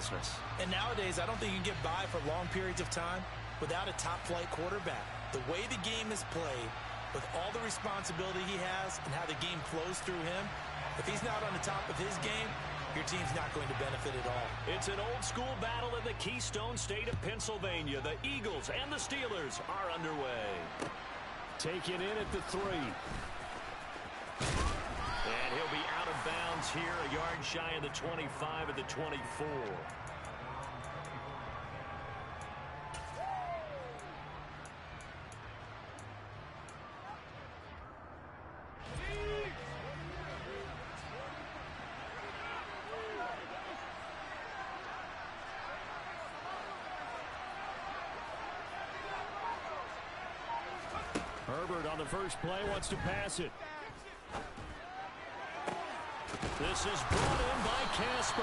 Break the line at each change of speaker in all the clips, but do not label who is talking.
business.
And nowadays, I don't think you can get by for long periods of time without a top-flight quarterback. The way the game is played, with all the responsibility he has and how the game flows through him, if he's not on the top of his game, your team's not going to benefit at all.
It's an old-school battle in the Keystone State of Pennsylvania. The Eagles and the Steelers are underway. Taken in at the 3. And he'll be out of bounds here, a yard shy of the 25 at the 24. Herbert on the first play wants to pass it. This is brought in by Casper.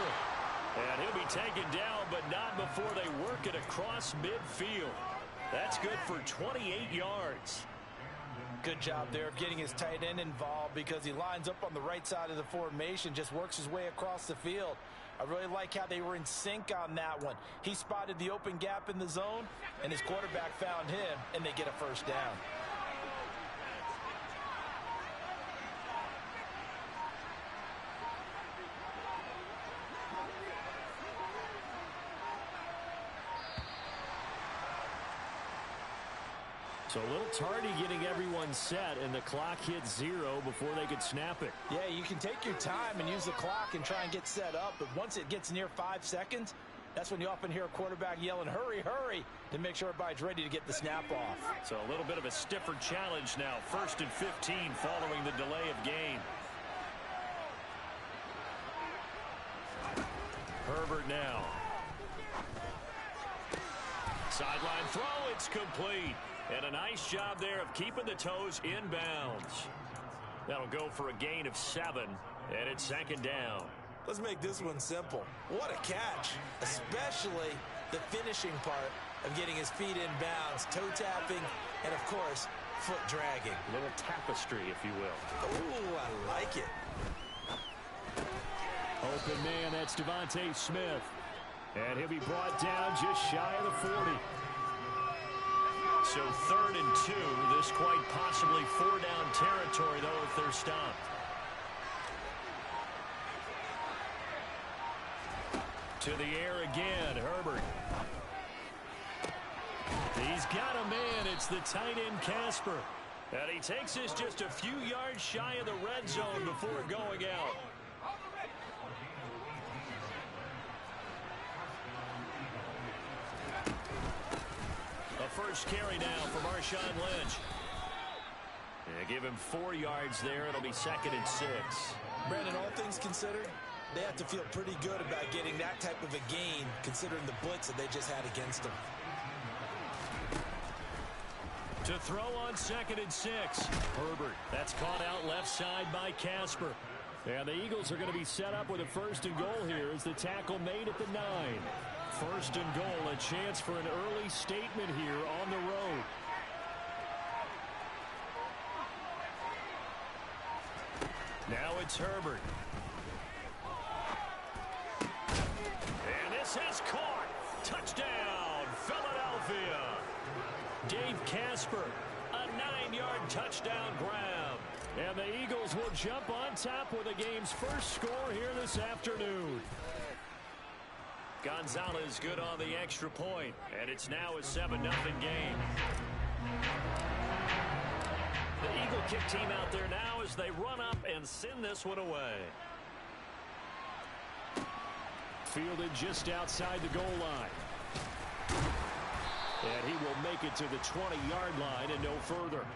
And he'll be taken down, but not before they work it across midfield. That's good for 28 yards.
Good job there of getting his tight end involved because he lines up on the right side of the formation, just works his way across the field. I really like how they were in sync on that one. He spotted the open gap in the zone, and his quarterback found him, and they get a first down.
So a little tardy getting everyone set, and the clock hit 0 before they could snap it.
Yeah, you can take your time and use the clock and try and get set up, but once it gets near 5 seconds, that's when you often hear a quarterback yelling, hurry, hurry, to make sure everybody's ready to get the snap off.
So a little bit of a stiffer challenge now. 1st and 15 following the delay of game. Herbert now. Sideline throw, it's complete. And a nice job there of keeping the toes inbounds. That'll go for a gain of 7, and it's 2nd down.
Let's make this one simple. What a catch, especially the finishing part of getting his feet in bounds, toe tapping, and of course, foot dragging.
A little tapestry, if you will.
Ooh, I like it.
Open man, that's Devontae Smith. And he'll be brought down just shy of the 40. So 3rd and 2, this quite possibly 4-down territory, though, if they're stopped. To the air again, Herbert. He's got a man. It's the tight end, Casper. And he takes this just a few yards shy of the red zone before going out. First carry now for Marshawn Lynch. Yeah, give him 4 yards there. It'll be 2nd and 6.
Brandon, all things considered, they have to feel pretty good about getting that type of a gain, considering the blitz that they just had against them.
To throw on 2nd and 6. Herbert. That's caught out left side by Casper. And the Eagles are going to be set up with a 1st and goal here as the tackle made at the 9. 1st and goal, a chance for an early statement here on the road. Now it's Herbert. And this has caught. Touchdown, Philadelphia. Dave Casper, a 9-yard touchdown grab. And the Eagles will jump on top with the game's first score here this afternoon. Gonzalez good on the extra point, and it's now a 7-0 game. The Eagle kick team out there now as they run up and send this one away. Fielded just outside the goal line. And he will make it to the 20-yard line and no further.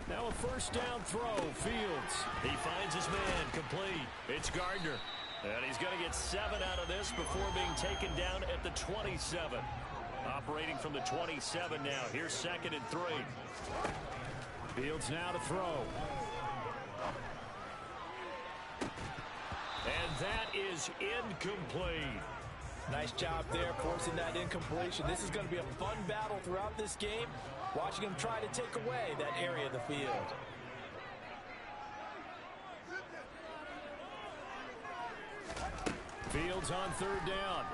Now a first down throw, Fields. He finds his man, complete. It's Gardner. And he's going to get 7 out of this before being taken down at the 27. Operating from the 27 now. Here's 2nd and 3. Fields now to throw. that is incomplete.
Nice job there forcing that incompletion. This is going to be a fun battle throughout this game, watching him try to take away that area of the field.
Fields on third down.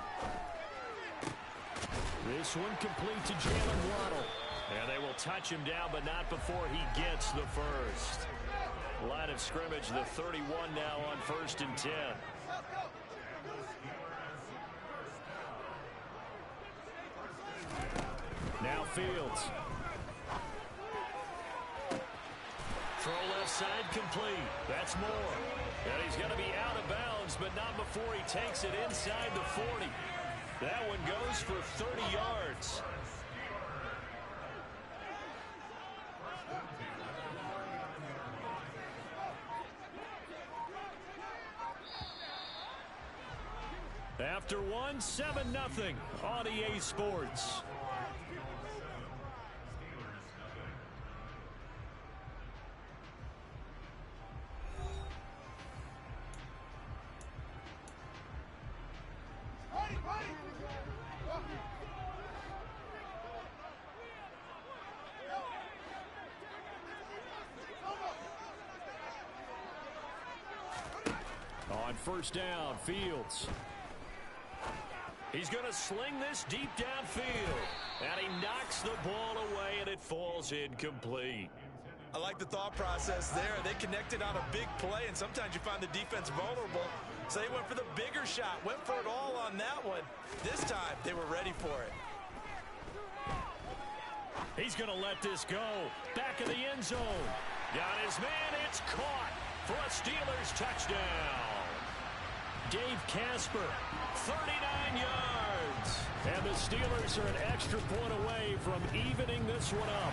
This one complete to Jalen Waddle. And they will touch him down, but not before he gets the first. Line of scrimmage, the 31 now on 1st and 10. Now Fields. Throw left side complete. That's more. And he's going to be out of bounds, but not before he takes it inside the 40. That one goes for 30 yards. After one, 7-0 on EA Sports. On first down, Fields. He's going to sling this deep downfield. And he knocks the ball away, and it falls incomplete.
I like the thought process there. They connected on a big play, and sometimes you find the defense vulnerable. So they went for the bigger shot, went for it all on that one. This time, they were ready for it.
He's going to let this go. Back of the end zone. Got his man. It's caught for a Steelers touchdown. Dave Casper, 39 yards. And the Steelers are an extra point away from evening this one up.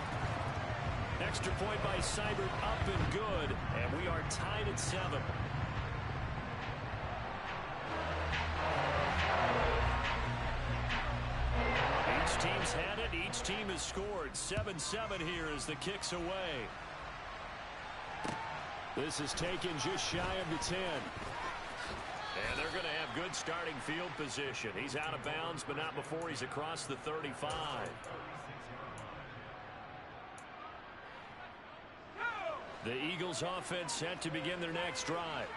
Extra point by Seibert up and good. And we are tied at 7. Each team's had it. Each team has scored. 7-7 here as the kick's away. This is taken just shy of the 10. And they're going to have good starting field position. He's out of bounds, but not before he's across the 35. The Eagles offense set to begin their next drive.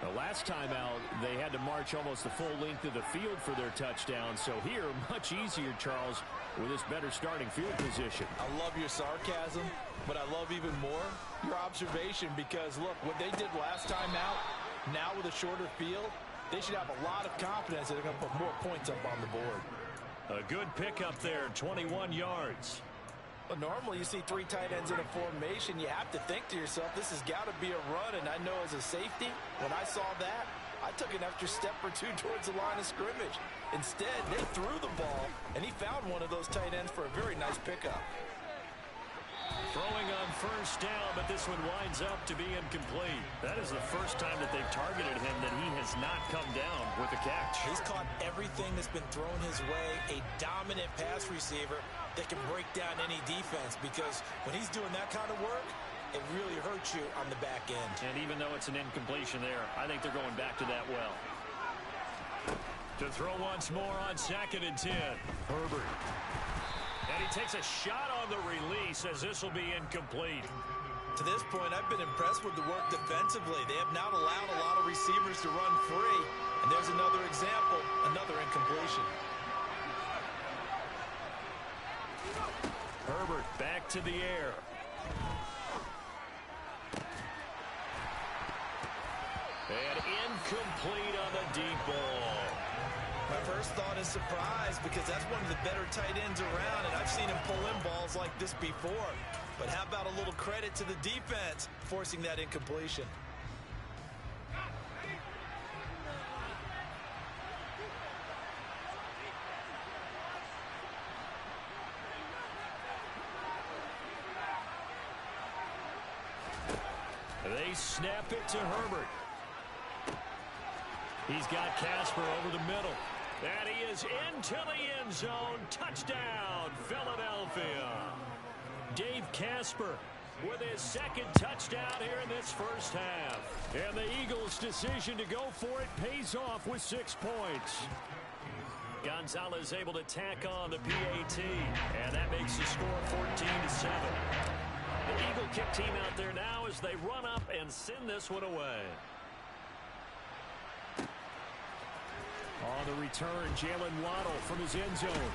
The last time out, they had to march almost the full length of the field for their touchdown. So here, much easier, Charles, with this better starting field position.
I love your sarcasm, but I love even more your observation because, look, what they did last time out, now with a shorter field, they should have a lot of confidence that they're going to put more points up on the board.
A good pickup there, 21 yards.
Well, normally you see 3 tight ends in a formation. You have to think to yourself, this has got to be a run. And I know as a safety, when I saw that, I took an extra step or 2 towards the line of scrimmage. Instead, they threw the ball, and he found one of those tight ends for a very nice pickup.
Throwing on first down, but this one winds up to be incomplete. That is the first time that they've targeted him that he has not come down with a catch.
He's caught everything that's been thrown his way, a dominant pass receiver that can break down any defense because when he's doing that kind of work, it really hurts you on the back end.
And even though it's an incompletion there, I think they're going back to that well. To throw once more on 2nd and 10. Herbert. And he takes a shot on the release as this will be incomplete.
To this point, I've been impressed with the work defensively. They have not allowed a lot of receivers to run free. And there's another example, another incompletion.
Herbert back to the air. And incomplete on the deep ball.
My first thought is surprise because that's one of the better tight ends around, and I've seen him pull in balls like this before. But how about a little credit to the defense forcing that incompletion?
They snap it to Herbert. He's got Casper over the middle. And he is into the end zone. Touchdown, Philadelphia. Dave Casper, with his second touchdown here in this first half. And the Eagles' decision to go for it pays off with 6 points. Gonzalez able to tack on the PAT, and that makes the score 14-7. The Eagle kick team out there now as they run up and send this one away. On the return, Jalen Waddle from his end zone.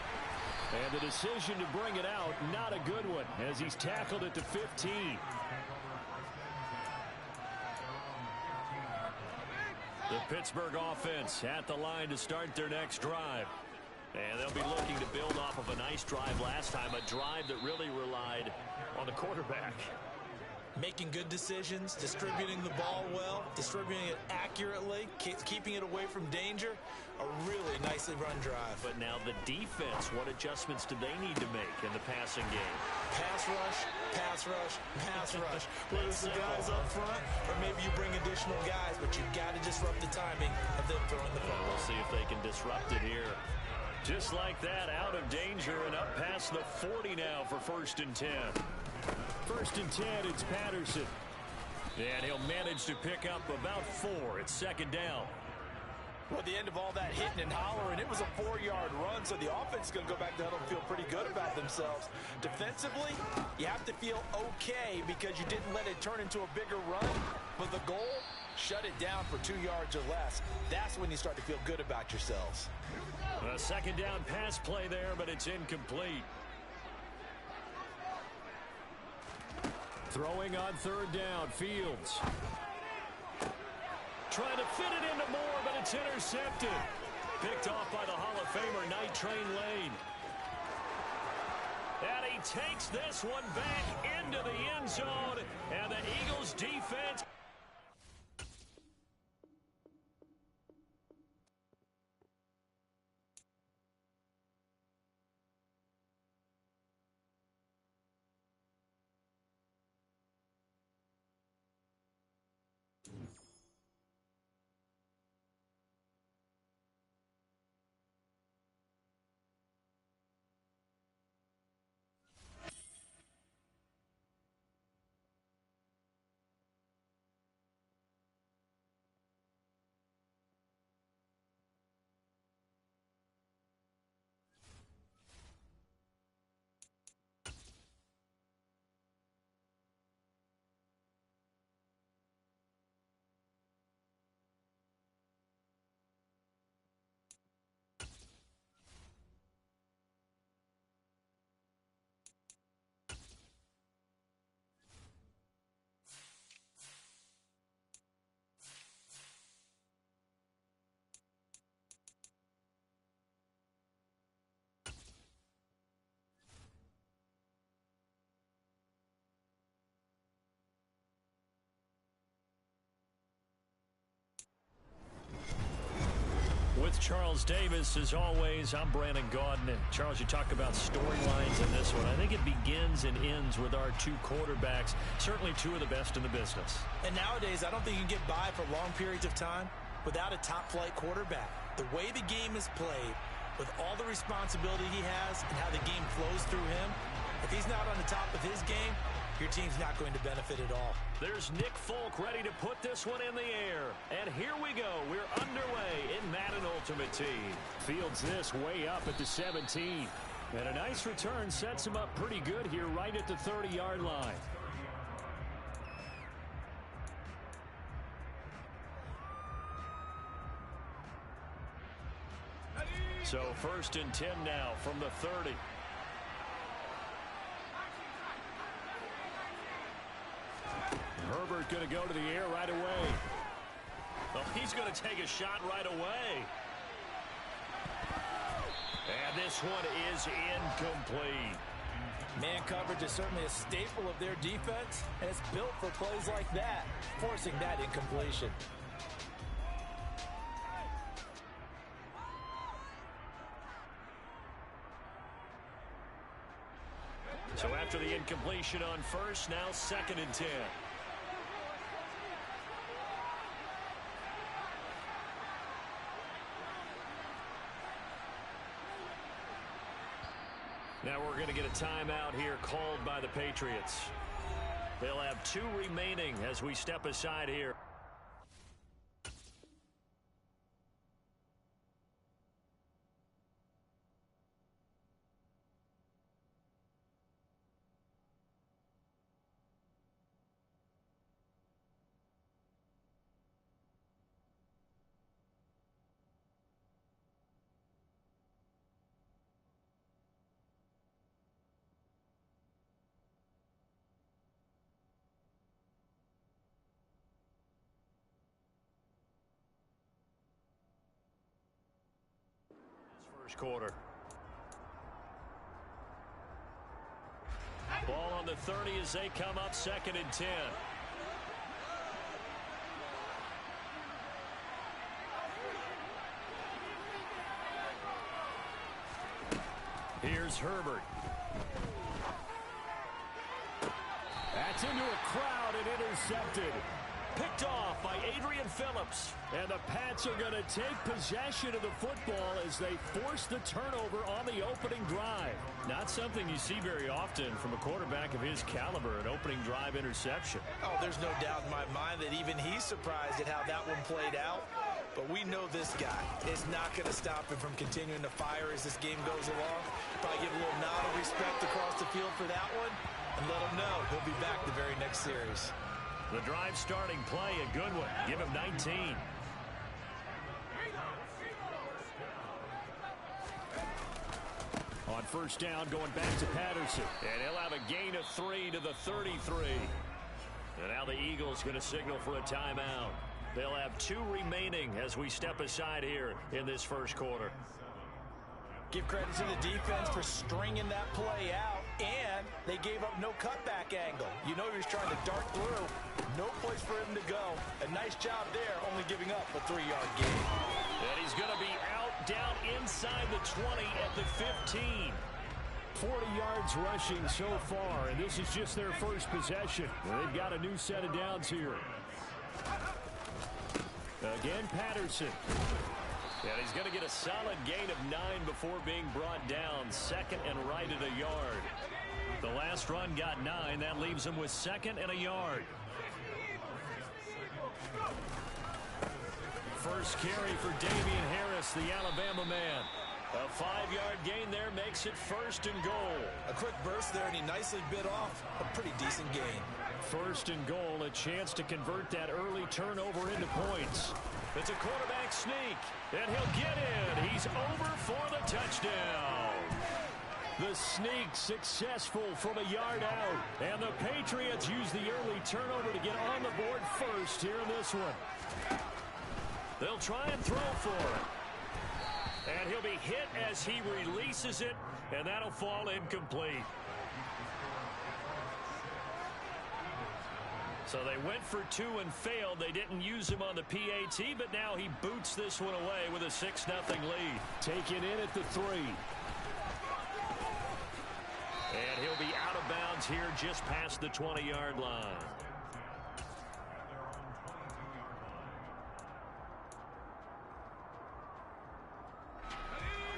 And the decision to bring it out, not a good one, as he's tackled at the 15. The Pittsburgh offense at the line to start their next drive. And they'll be looking to build off of a nice drive last time, a drive that really relied on the quarterback.
Making good decisions, distributing the ball well, distributing it accurately, keeping it away from danger. A really nicely run drive.
But now the defense, what adjustments do they need to make in the passing game?
Pass rush, pass rush, pass rush. Whether it's the guys up front or maybe you bring additional guys, but you've got to disrupt the timing of them throwing the ball.
We'll see if they can disrupt it here. Just like that, out of danger and up past the 40 now for 1st and 10. 1st and 10, it's Patterson. And he'll manage to pick up about 4. It's 2nd down.
Well, at the end of all that hitting and hollering, it was a 4-yard run, so the offense is going to go back to huddle and feel pretty good about themselves. Defensively, you have to feel okay because you didn't let it turn into a bigger run, but the goal, shut it down for 2 yards or less. That's when you start to feel good about yourselves.
A 2nd down pass play there, but it's incomplete. Throwing on 3rd down, Fields. Trying to fit it into Moore, but it's intercepted. Picked off by the Hall of Famer, Night Train Lane. And he takes this one back into the end zone. And the Eagles defense... With Charles Davis, as always, I'm Brandon Gaudin. And Charles, you talk about storylines in this one. I think it begins and ends with our 2 quarterbacks, certainly 2 of the best in the business.
And nowadays, I don't think you can get by for long periods of time without a top-flight quarterback. The way the game is played, with all the responsibility he has and how the game flows through him, if he's not on the top of his game, your team's not going to benefit at all.
There's Nick Folk ready to put this one in the air. And here we go. We're underway in Madden Ultimate Team. Fields this way up at the 17. And a nice return sets him up pretty good here right at the 30-yard line. So 1st and 10 now from the 30. Herbert going to go to the air right away. Oh, he's going to take a shot right away. And this one is incomplete.
Man coverage is certainly a staple of their defense, and it's built for plays like that, forcing that incompletion.
So after the incompletion on 1st, now 2nd and 10. Now we're going to get a timeout here called by the Patriots. They'll have 2 remaining as we step aside here. Quarter. Ball on the 30 as they come up 2nd and 10. Here's Herbert. That's into a crowd and intercepted. Picked off by Adrian Phillips. And the Pats are going to take possession of the football as they force the turnover on the opening drive. Not something you see very often from a quarterback of his caliber, an opening drive interception.
Oh, there's no doubt in my mind that even he's surprised at how that one played out. But we know this guy is not going to stop him from continuing to fire as this game goes along. Probably give a little nod of respect across the field for that one and let him know he'll be back the very next series.
The drive starting play, a good one. Give him 19. On first down, going back to Patterson. And he'll have a gain of 3 to the 33. And now the Eagles going to signal for a timeout. They'll have 2 remaining as we step aside here in this first quarter.
Give credit to the defense for stringing that play out, and they gave up no cutback angle. You know he was trying to dart through. No place for him to go. A nice job there, only giving up a 3-yard gain.
And he's going to be out down inside the 20 at the 15. 40 yards rushing so far, and this is just their first possession. They've got a new set of downs here. Again, Patterson. And he's going to get a solid gain of 9 before being brought down. 2nd and right at a yard. The last run got 9. That leaves him with 2nd and a yard. First carry for Damian Harris, the Alabama man. A 5-yard gain there makes it 1st and goal.
A quick burst there, and he nicely bit off a pretty decent gain.
1st and goal, a chance to convert that early turnover into points. It's a quarterback sneak, and he'll get in. He's over for the touchdown. The sneak successful from a yard out, and the Patriots use the early turnover to get on the board first here in this one. They'll try and throw for it. And he'll be hit as he releases it, and that'll fall incomplete. So they went for 2 and failed. They didn't use him on the PAT, but now he boots this one away with a 6-0 lead. Taken in at the 3. And he'll be out of bounds here just past the 20-yard line.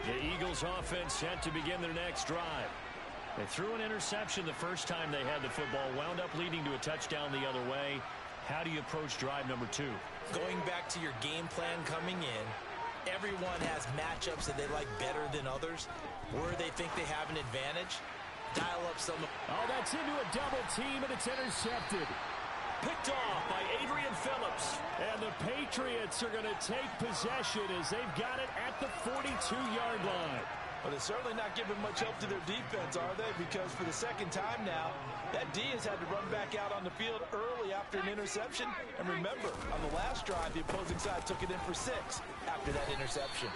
The Eagles offense set to begin their next drive. They threw an interception the first time they had the football, wound up leading to a touchdown the other way. How do you approach drive number 2?
Going back to your game plan coming in, everyone has matchups that they like better than others, where they think they have an advantage. Dial up some.
Oh, that's into a double team, and it's intercepted. Picked off by Adrian Phillips. And the Patriots are going to take possession as they've got it at the 42-yard line.
But it's certainly not giving much help to their defense, are they? Because for the second time now, that D has had to run back out on the field early after an interception. And remember, on the last drive, the opposing side took it in for 6 after that interception.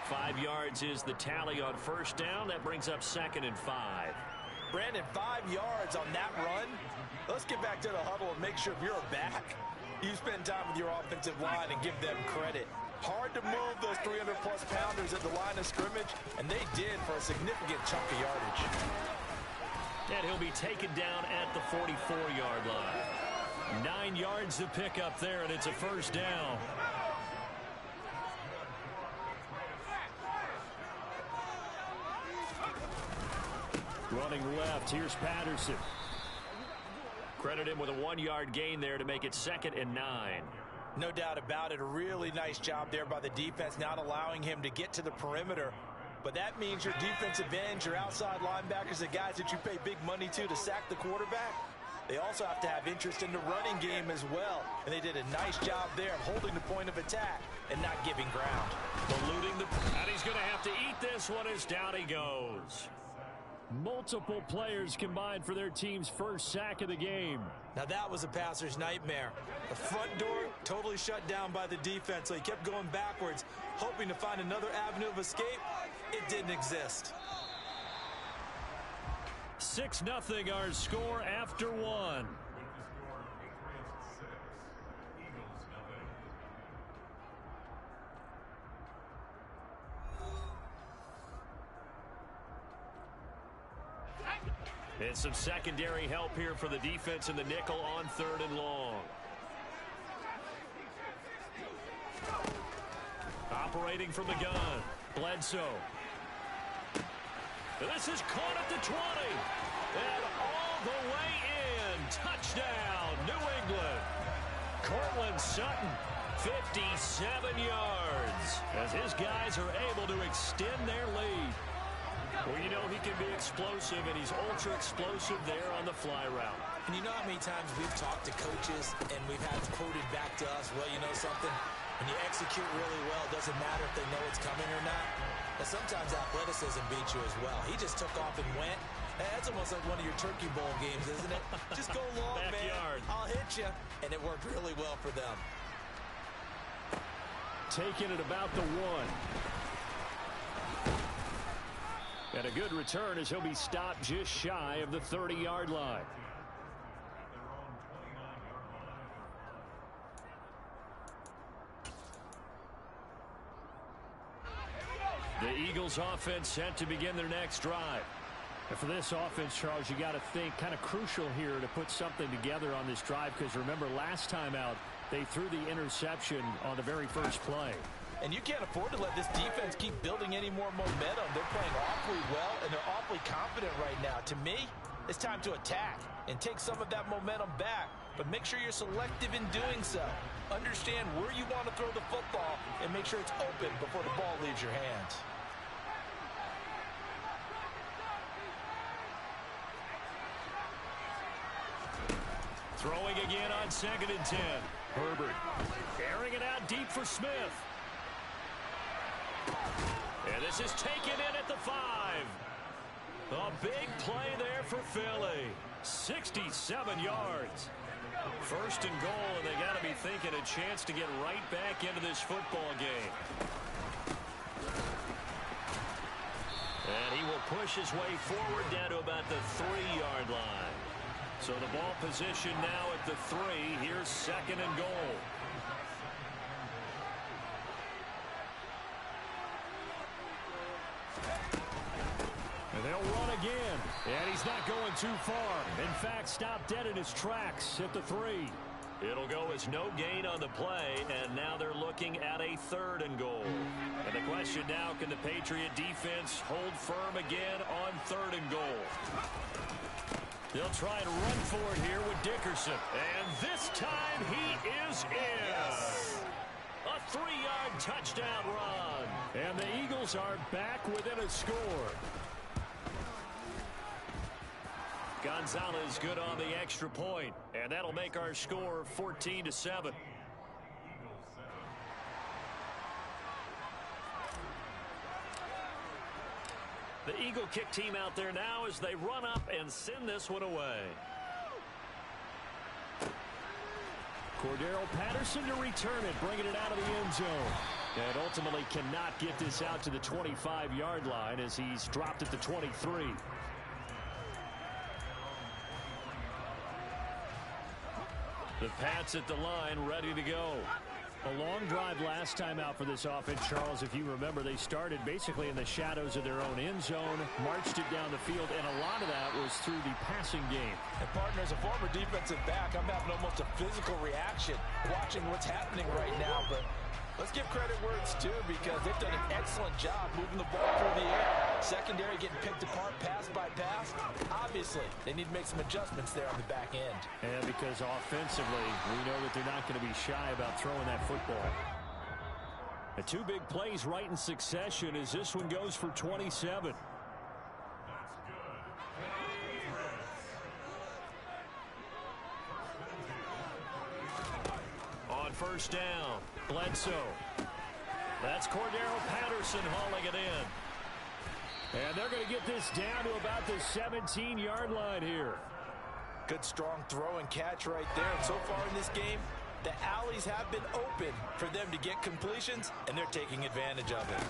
5 yards is the tally on first down. That brings up 2nd and 5.
Brandon, 5 yards on that run. Let's get back to the huddle and make sure if you're back, you spend time with your offensive line and give them credit. Hard to move those 300-plus pounders at the line of scrimmage, and they did for a significant chunk of yardage.
And he'll be taken down at the 44-yard line. 9 yards to pick up there, and it's a first down. Running left, here's Patterson. Credit him with a 1-yard gain there to make it 2nd and 9.
No doubt about it. A really nice job there by the defense, not allowing him to get to the perimeter. But that means your defensive ends, your outside linebackers, the guys that you pay big money to sack the quarterback, they also have to have interest in the running game as well. And they did a nice job there of holding the point of attack and not giving ground.
Eluding the... And he's going to have to eat this one as down he goes. Multiple players combined for their team's first sack of the game.
Now that was a passer's nightmare. The front door totally shut down by the defense, so he kept going backwards, hoping to find another avenue of escape. It didn't exist.
6-0 our score after 1. And some secondary help here for the defense in the nickel on 3rd and long. Operating from the gun, Bledsoe. This is caught at the 20. And all the way in. Touchdown, New England. Cortland Sutton, 57 yards. As his guys are able to extend their lead. Well, you know he can be explosive, and he's ultra-explosive there on the fly route.
And you know how many times we've talked to coaches, and we've had quoted back to us, well, you know something? When you execute really well, it doesn't matter if they know it's coming or not. But sometimes athleticism beats you as well. He just took off and went. That's almost like one of your Turkey Bowl games, isn't it? Just go long,
Backyard.
man. I'll hit you. And it worked really well for them.
Taking it about the 1. And a good return as he'll be stopped just shy of the 30-yard line. The Eagles offense set to begin their next drive. And for this offense, Charles, you got to think kind of crucial here to put something together on this drive, because remember last time out they threw the interception on the very first play.
And you can't afford to let this defense keep building any more momentum. They're playing awfully well, and they're awfully confident right now. To me, it's time to attack and take some of that momentum back. But make sure you're selective in doing so. Understand where you want to throw the football and make sure it's open before the ball leaves your hands.
Throwing again on 2nd and 10. Herbert airing it out deep for Smith. And this is taken in at the 5. A big play there for Philly. 67 yards. 1st and goal, and they got to be thinking a chance to get right back into this football game. And he will push his way forward down to about the 3-yard line. So the ball position now at the 3. Here's 2nd and goal. And they'll run again. And he's not going too far. In fact, stopped dead in his tracks at the 3. It'll go as no gain on the play, and now they're looking at a 3rd and goal. And the question now, can the Patriot defense hold firm again on 3rd and goal? They'll try and run for it here with Dickerson. And this time he is in. Yes. A 3-yard touchdown run. And the Eagles are back within a score. Gonzalez good on the extra point. And that'll make our score 14-7. The Eagle kick team out there now as they run up and send this one away. Cordero Patterson to return it, bringing it out of the end zone. And ultimately cannot get this out to the 25-yard line as he's dropped at the 23. The Pats at the line ready to go. A long drive last time out for this offense, Charles. If you remember, they started basically in the shadows of their own end zone, marched it down the field, and a lot of that was through the passing game.
And partner, as a former defensive back, I'm having almost a physical reaction watching what's happening right now. But Let's give credit where it's due because they've done an excellent job moving the ball through the air. Secondary getting picked apart pass by pass. Obviously, they need to make some adjustments there on the back end.
And because offensively, we know that they're not going to be shy about throwing that football. The two big plays right in succession as this one goes for 27. On first down, Bledsoe. That's Cordero Patterson hauling it in. And they're going to get this down to about the 17-yard line here.
Good strong throw and catch right there. And so far in this game, the alleys have been open for them to get completions, and they're taking advantage of it.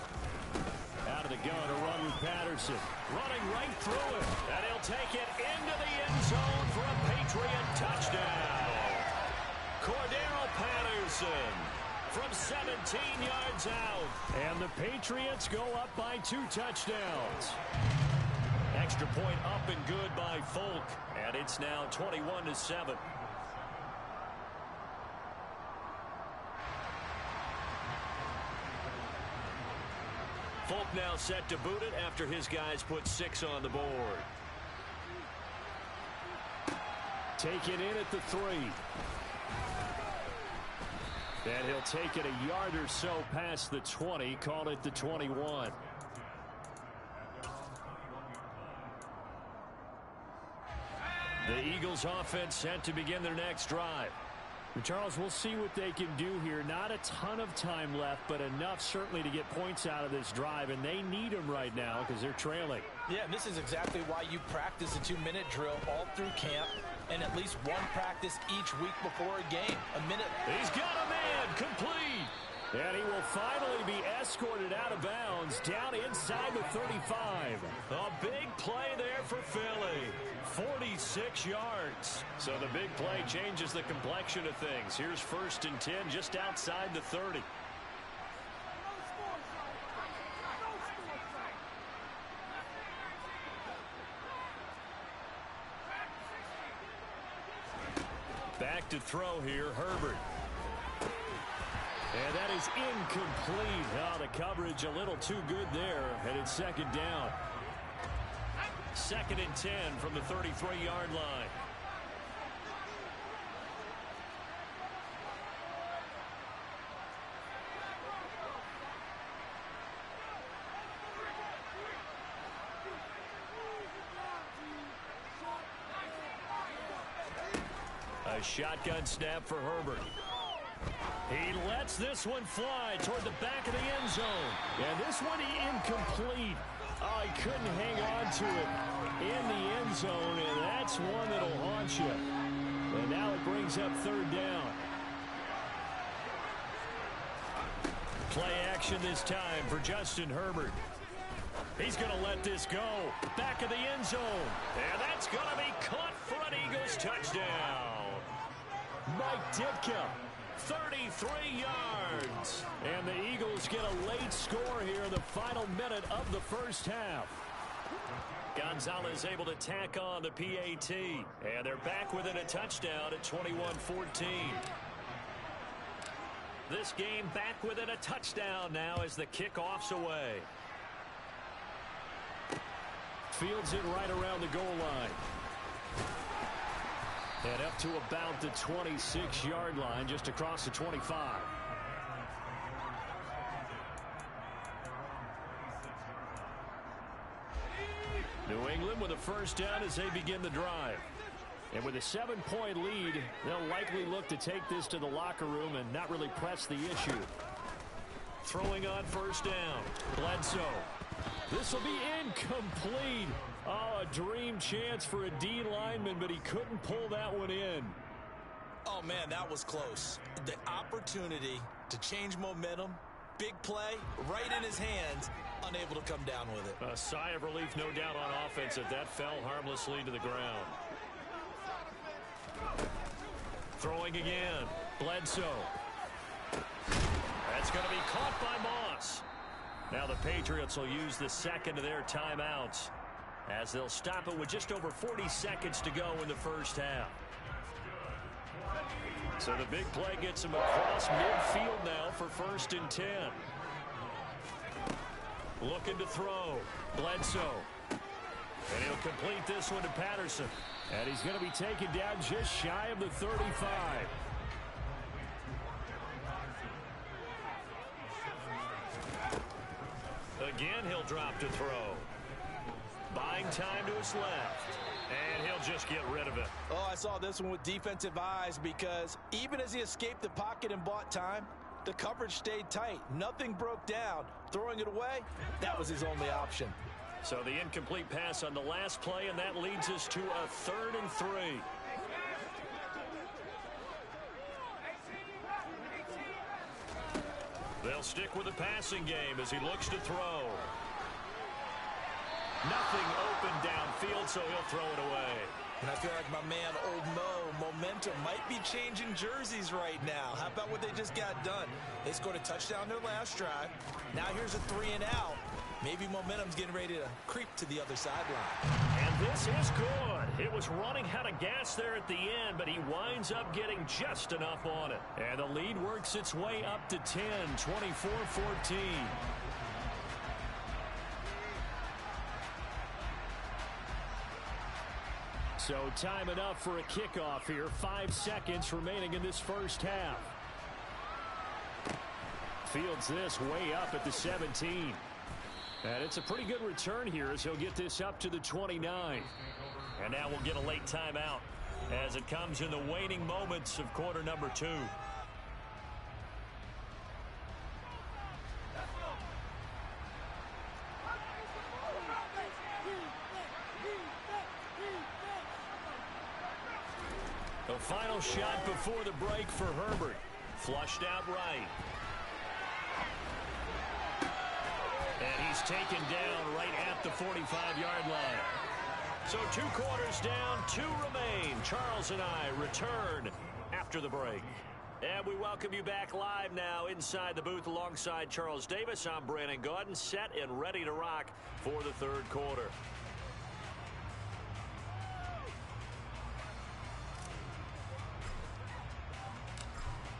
Out of the gun, a run with Patterson. Running right through it. And he'll take it into the end zone for a Patriot touchdown. Cordero Patterson from 17 yards out. And the Patriots go up by 2 touchdowns. Extra point up and good by Folk. And it's now 21-7. Folk now set to boot it after his guys put 6 on the board. Take it in at the 3. And he'll take it a yard or so past the 20, call it the 21. The Eagles offense set to begin their next drive. Charles, we'll see what they can do here. Not a ton of time left, but enough certainly to get points out of this drive, and they need them right now because they're trailing.
Yeah, and this is exactly why you practice a 2-minute drill all through camp and at least one practice each week before a game. A minute.
He's got a man complete. And he will finally be escorted out of bounds down inside the 35. A big play there for Philly. 46 yards. So the big play changes the complexion of things. Here's 1st and 10 just outside the 30. Back to throw here, Herbert. And that is incomplete. Oh, the coverage a little too good there, and it's 2nd down. 2nd and 10 from the 33-yard line. A shotgun snap for Herbert. He lets this one fly toward the back of the end zone. And this one incomplete. Oh, he couldn't hang on to it in the end zone, and that's one that'll haunt you. And now it brings up 3rd down. Play action this time for Justin Herbert. He's going to let this go. Back of the end zone. And that's going to be caught for an Eagles touchdown. Mike Ditka, 33 yards. And the Eagles get a late score here in the final minute of the first half. Gonzalez able to tack on the PAT. And they're back within a touchdown at 21-14. This game back within a touchdown now as the kickoff's away. Fields it right around the goal line. And up to about the 26-yard line, just across the 25. New England with a first down as they begin the drive. And with a 7-point lead, they'll likely look to take this to the locker room and not really press the issue. Throwing on first down, Bledsoe. This will be incomplete. Oh, a dream chance for a D lineman, but he couldn't pull that one in.
Oh, man, that was close. The opportunity to change momentum, big play, right in his hands, unable to come down with it.
A sigh of relief, no doubt, on offense if that fell harmlessly to the ground. Throwing again, Bledsoe. That's going to be caught by Moss. Now the Patriots will use the second of their timeouts as they'll stop it with just over 40 seconds to go in the first half. So the big play gets him across midfield now for 1st and 10. Looking to throw. Bledsoe. And he'll complete this one to Patterson. And he's going to be taken down just shy of the 35. Again, he'll drop to throw. Buying time to his left. And he'll just get rid of it.
Oh, I saw this one with defensive eyes because even as he escaped the pocket and bought time, the coverage stayed tight. Nothing broke down. Throwing it away, that was his only option.
So the incomplete pass on the last play, and that leads us to a 3rd and 3. They'll stick with the passing game as he looks to throw. Nothing open downfield, so he'll throw it away.
And I feel like my man, Old Mo, momentum might be changing jerseys right now. How about what they just got done? They scored a touchdown their last drive. Now here's a 3 and out. Maybe momentum's getting ready to creep to the other sideline.
And this is good. It was running out of gas there at the end, but he winds up getting just enough on it. And the lead works its way up to 10, 24-14. So time enough for a kickoff here. 5 seconds remaining in this first half. Fields this way up at the 17. And it's a pretty good return here as he'll get this up to the 29. And now we'll get a late timeout as it comes in the waning moments of quarter number 2. The final shot before the break for Herbert. Flushed out right. And he's taken down right at the 45-yard line. So 2 quarters down, 2 remain. Charles and I return after the break. And we welcome you back live now inside the booth alongside Charles Davis. I'm Brandon Gaudin, set and ready to rock for the 3rd quarter.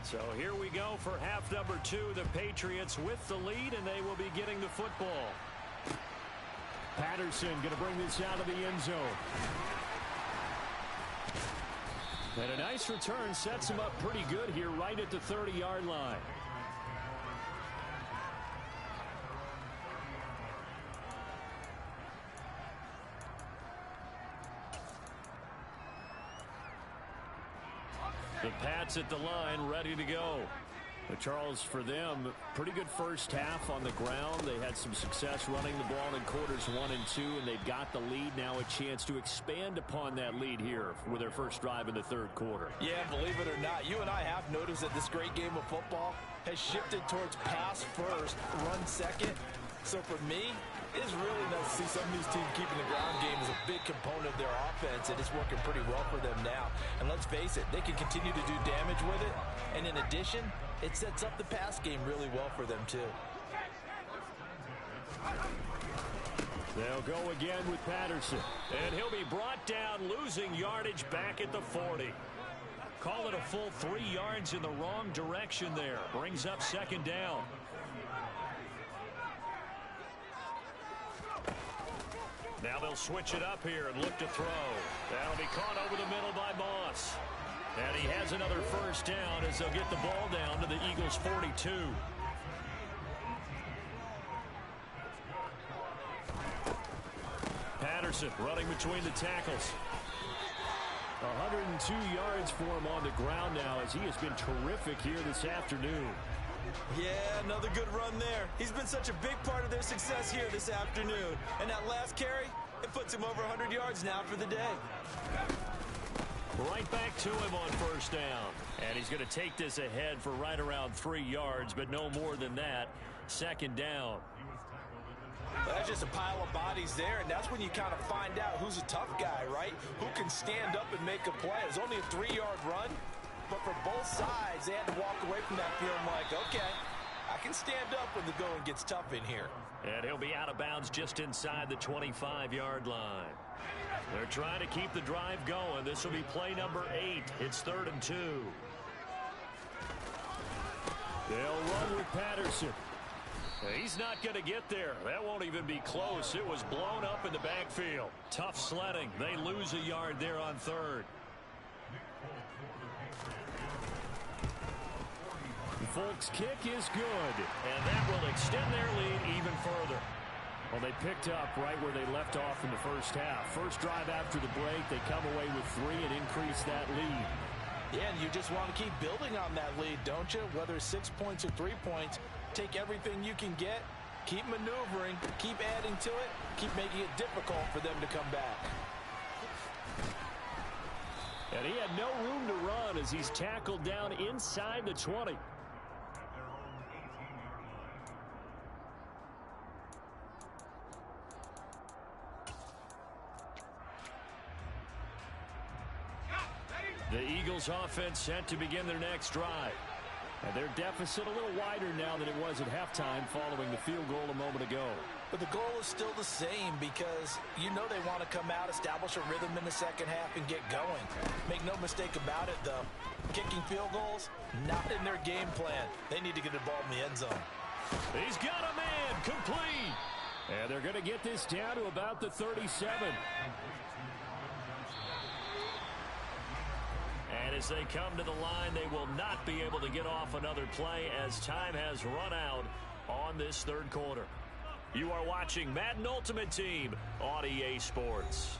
So here we go for half number 2. The Patriots with the lead, and they will be getting the football. Patterson going to bring this out of the end zone. And a nice return sets him up pretty good here right at the 30-yard line. The Pats at the line, ready to go. But Charles, for them, pretty good first half on the ground. They had some success running the ball in quarters 1 and 2, and they've got the lead now, a chance to expand upon that lead here with their first drive in the 3rd quarter.
Yeah, believe it or not, you and I have noticed that this great game of football has shifted towards pass first, run second. So for me, it's really nice to see some of these teams keeping the ground game as a big component of their offense, and it's working pretty well for them now. And let's face it, they can continue to do damage with it. And in addition, it sets up the pass game really well for them, too.
They'll go again with Patterson. And he'll be brought down, losing yardage back at the 40. Call it a full 3 yards in the wrong direction there. Brings up 2nd down. Now they'll switch it up here and look to throw. That'll be caught over the middle by Moss. And he has another first down as they'll get the ball down to the Eagles' 42. Patterson running between the tackles. 102 yards for him on the ground now as he has been terrific here this afternoon.
Yeah, another good run there. He's been such a big part of their success here this afternoon. And that last carry, it puts him over 100 yards now for the day.
Right back to him on first down. And he's going to take this ahead for right around 3 yards, but no more than that. 2nd down.
Well, that's just a pile of bodies there, and that's when you kind of find out who's a tough guy, right? Who can stand up and make a play. It was only a 3-yard run, but for both sides, they had to walk away from that feeling like, okay, I can stand up when the going gets tough in here.
And he'll be out of bounds just inside the 25-yard line. They're trying to keep the drive going. This will be play number 8. It's 3rd and 2. Patterson. He's not going to get there. That won't even be close. It was blown up in the backfield. Tough sledding. They lose a yard there on third. Folk's kick is good, and that will extend their lead even further. Well, they picked up right where they left off in the first half. First drive after the break, they come away with 3 and increase that lead.
Yeah, and you just want to keep building on that lead, don't you? Whether it's 6 points or 3 points, take everything you can get, keep maneuvering, keep adding to it, keep making it difficult for them to come back.
And he had no room to run as he's tackled down inside the 20. The Eagles offense set to begin their next drive. And their deficit a little wider now than it was at halftime following the field goal a moment ago.
But the goal is still the same because you know they want to come out, establish a rhythm in the second half, and get going. Make no mistake about it, though. Kicking field goals, not in their game plan. They need to get the ball in the end zone.
He's got a man, complete. And they're going to get this down to about the 37. And as they come to the line, they will not be able to get off another play as time has run out on this third quarter. You are watching Madden Ultimate Team on EA Sports.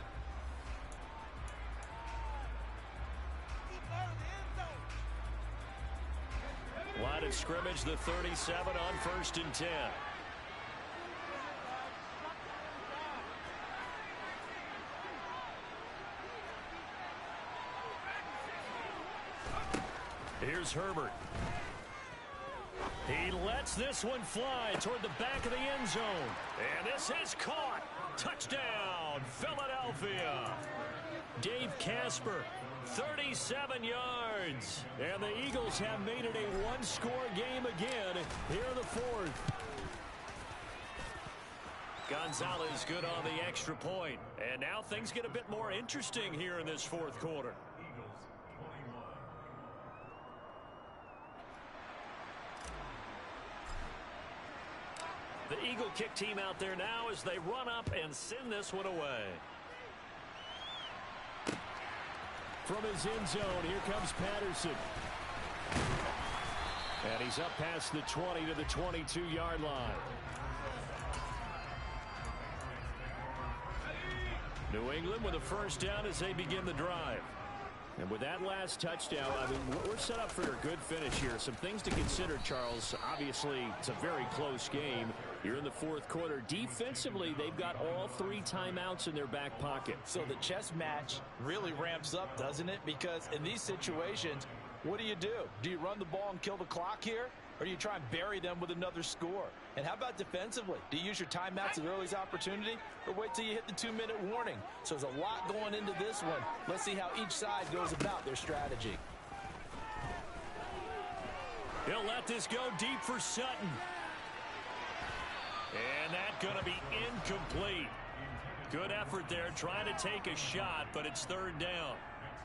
Line of scrimmage, the 37 on 1st and 10. Here's Herbert. He lets this one fly toward the back of the end zone. And this is caught. Touchdown, Philadelphia. Dave Casper, 37 yards. And the Eagles have made it a one-score game again here in the fourth. Gonzalez good on the extra point. And now things get a bit more interesting here in this fourth quarter. The Eagle kick team out there now as they run up and send this one away. From his end zone, here comes Patterson. And he's up past the 20 to the 22-yard line. New England with a first down as they begin the drive. And with that last touchdown, I mean, we're set up for a good finish here. Some things to consider, Charles. Obviously, it's a very close game. You're in the fourth quarter. Defensively, they've got all 3 timeouts in their back pocket.
So the chess match really ramps up, doesn't it? Because in these situations, what do? Do you run the ball and kill the clock here? Or do you try and bury them with another score? And how about defensively? Do you use your timeouts at early's opportunity? Or wait till you hit the 2-minute warning? So there's a lot going into this one. Let's see how each side goes about their strategy.
He'll let this go deep for Sutton. And that's going to be incomplete. Good effort there trying to take a shot, but it's third down.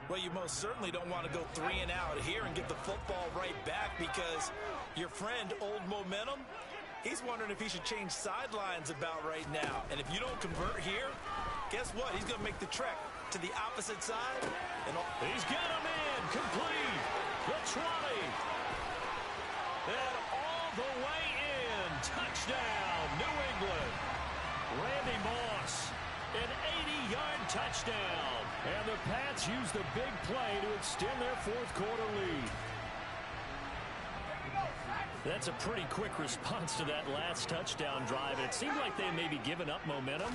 Well, you most certainly don't want to go 3 and out here and get the football right back because your friend, Old Momentum, he's wondering if he should change sidelines about right now. And if you don't convert here, guess what? He's going to make the trek to the opposite side. And
he's got a man complete. The 20. And all the way in. Touchdown, New England. Randy Moss, an 80-yard touchdown. And the Pats use the big play to extend their fourth quarter lead. That's a pretty quick response to that last touchdown drive. It seemed like they may be giving up momentum.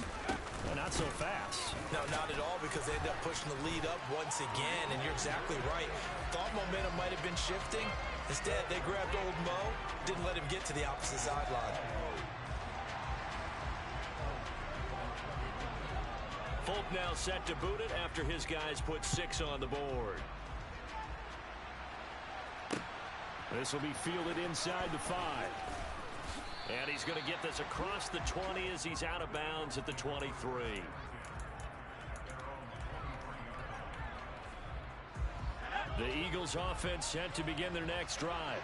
Well, not so fast.
No, not at all, because they ended up pushing the lead up once again. And you're exactly right. Thought momentum might have been shifting. Instead, they grabbed Old Mo, didn't let him get to the opposite sideline.
Folk now set to boot it after his guys put 6 on the board. This will be fielded inside the 5. And he's going to get this across the 20 as he's out of bounds at the 23. The Eagles offense set to begin their next drive.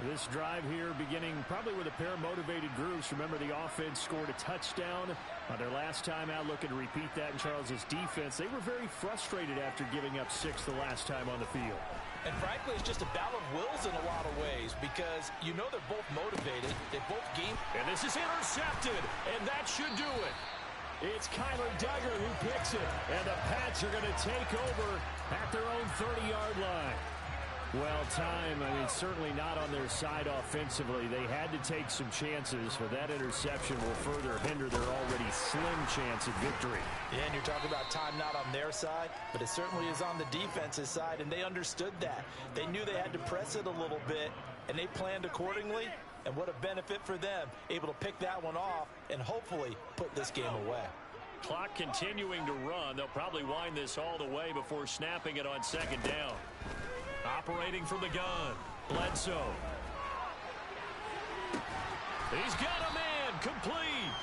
This drive here beginning probably with a pair of motivated groups. Remember, the offense scored a touchdown on their last time out, looking to repeat that in Charles's defense. They were very frustrated after giving up 6 the last time on the field.
And frankly, it's just a battle of wills in a lot of ways because you know they're both motivated. They both game.
And this is intercepted, and that should do it. It's Kyler Duggar who picks it, and the Pats are going to take over at their own 30-yard line. Well, time, certainly not on their side offensively. They had to take some chances, but that interception will further hinder their already slim chance at victory.
Yeah, and you're talking about time not on their side, but it certainly is on the defense's side, and they understood that. They knew they had to press it a little bit, and they planned accordingly, and what a benefit for them, able to pick that one off and hopefully put this game away.
Clock continuing to run. They'll probably wind this all the way before snapping it on second down. Operating from the gun, Bledsoe. He's got a man, complete.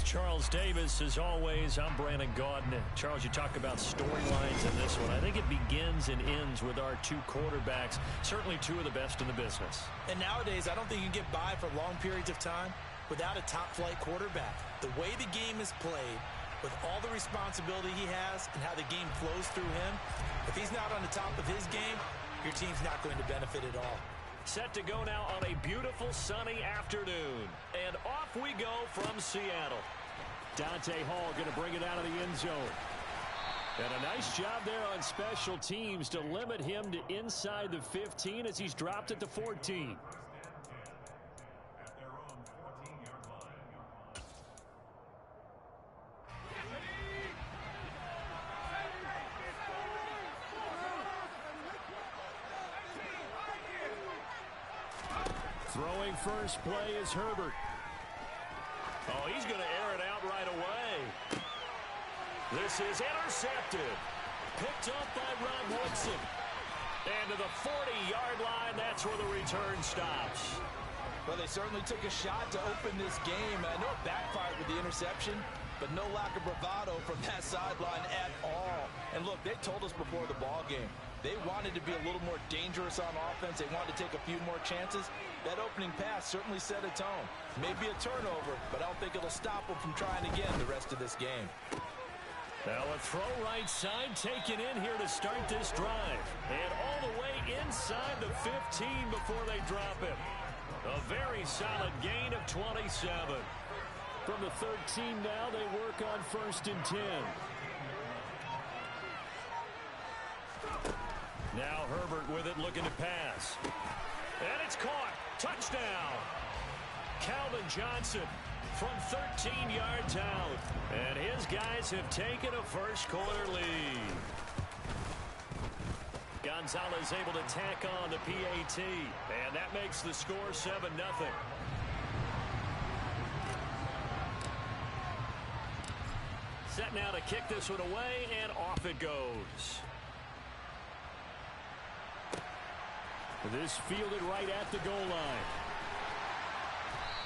Charles Davis, as always, I'm Brandon Gaudin. Charles, you talk about storylines in this one. I think it begins and ends with our two quarterbacks, certainly two of the best in the business.
And nowadays, I don't think you can get by for long periods of time without a top-flight quarterback. The way the game is played, with all the responsibility he has and how the game flows through him, if he's not on the top of his game, your team's not going to benefit at all.
Set to go now on a beautiful sunny afternoon. And off we go from Seattle. Dante Hall going to bring it out of the end zone. And a nice job there on special teams to limit him to inside the 15 as he's dropped at the 14. Throwing first play is Herbert. Oh, he's going to air it out right away. This is intercepted. Picked up by Rob Woodson. And to the 40-yard line, that's where the return stops.
Well, they certainly took a shot to open this game. I know it backfired with the interception, but no lack of bravado from that sideline at all. And look, they told us before the ball game, they wanted to be a little more dangerous on offense. They wanted to take a few more chances. That opening pass certainly set a tone. Maybe a turnover, but I don't think it'll stop them from trying again the rest of this game.
Now a throw right side taken in here to start this drive. And all the way inside the 15 before they drop him. A very solid gain of 27. From the 13 now, they work on 1st and 10. Now Herbert with it, looking to pass. And it's caught. Touchdown. Calvin Johnson from 13 yards out. And his guys have taken a first-quarter lead. Gonzalez able to tack on the PAT. And that makes the score 7-0. Set now to kick this one away, and off it goes. This fielded right at the goal line.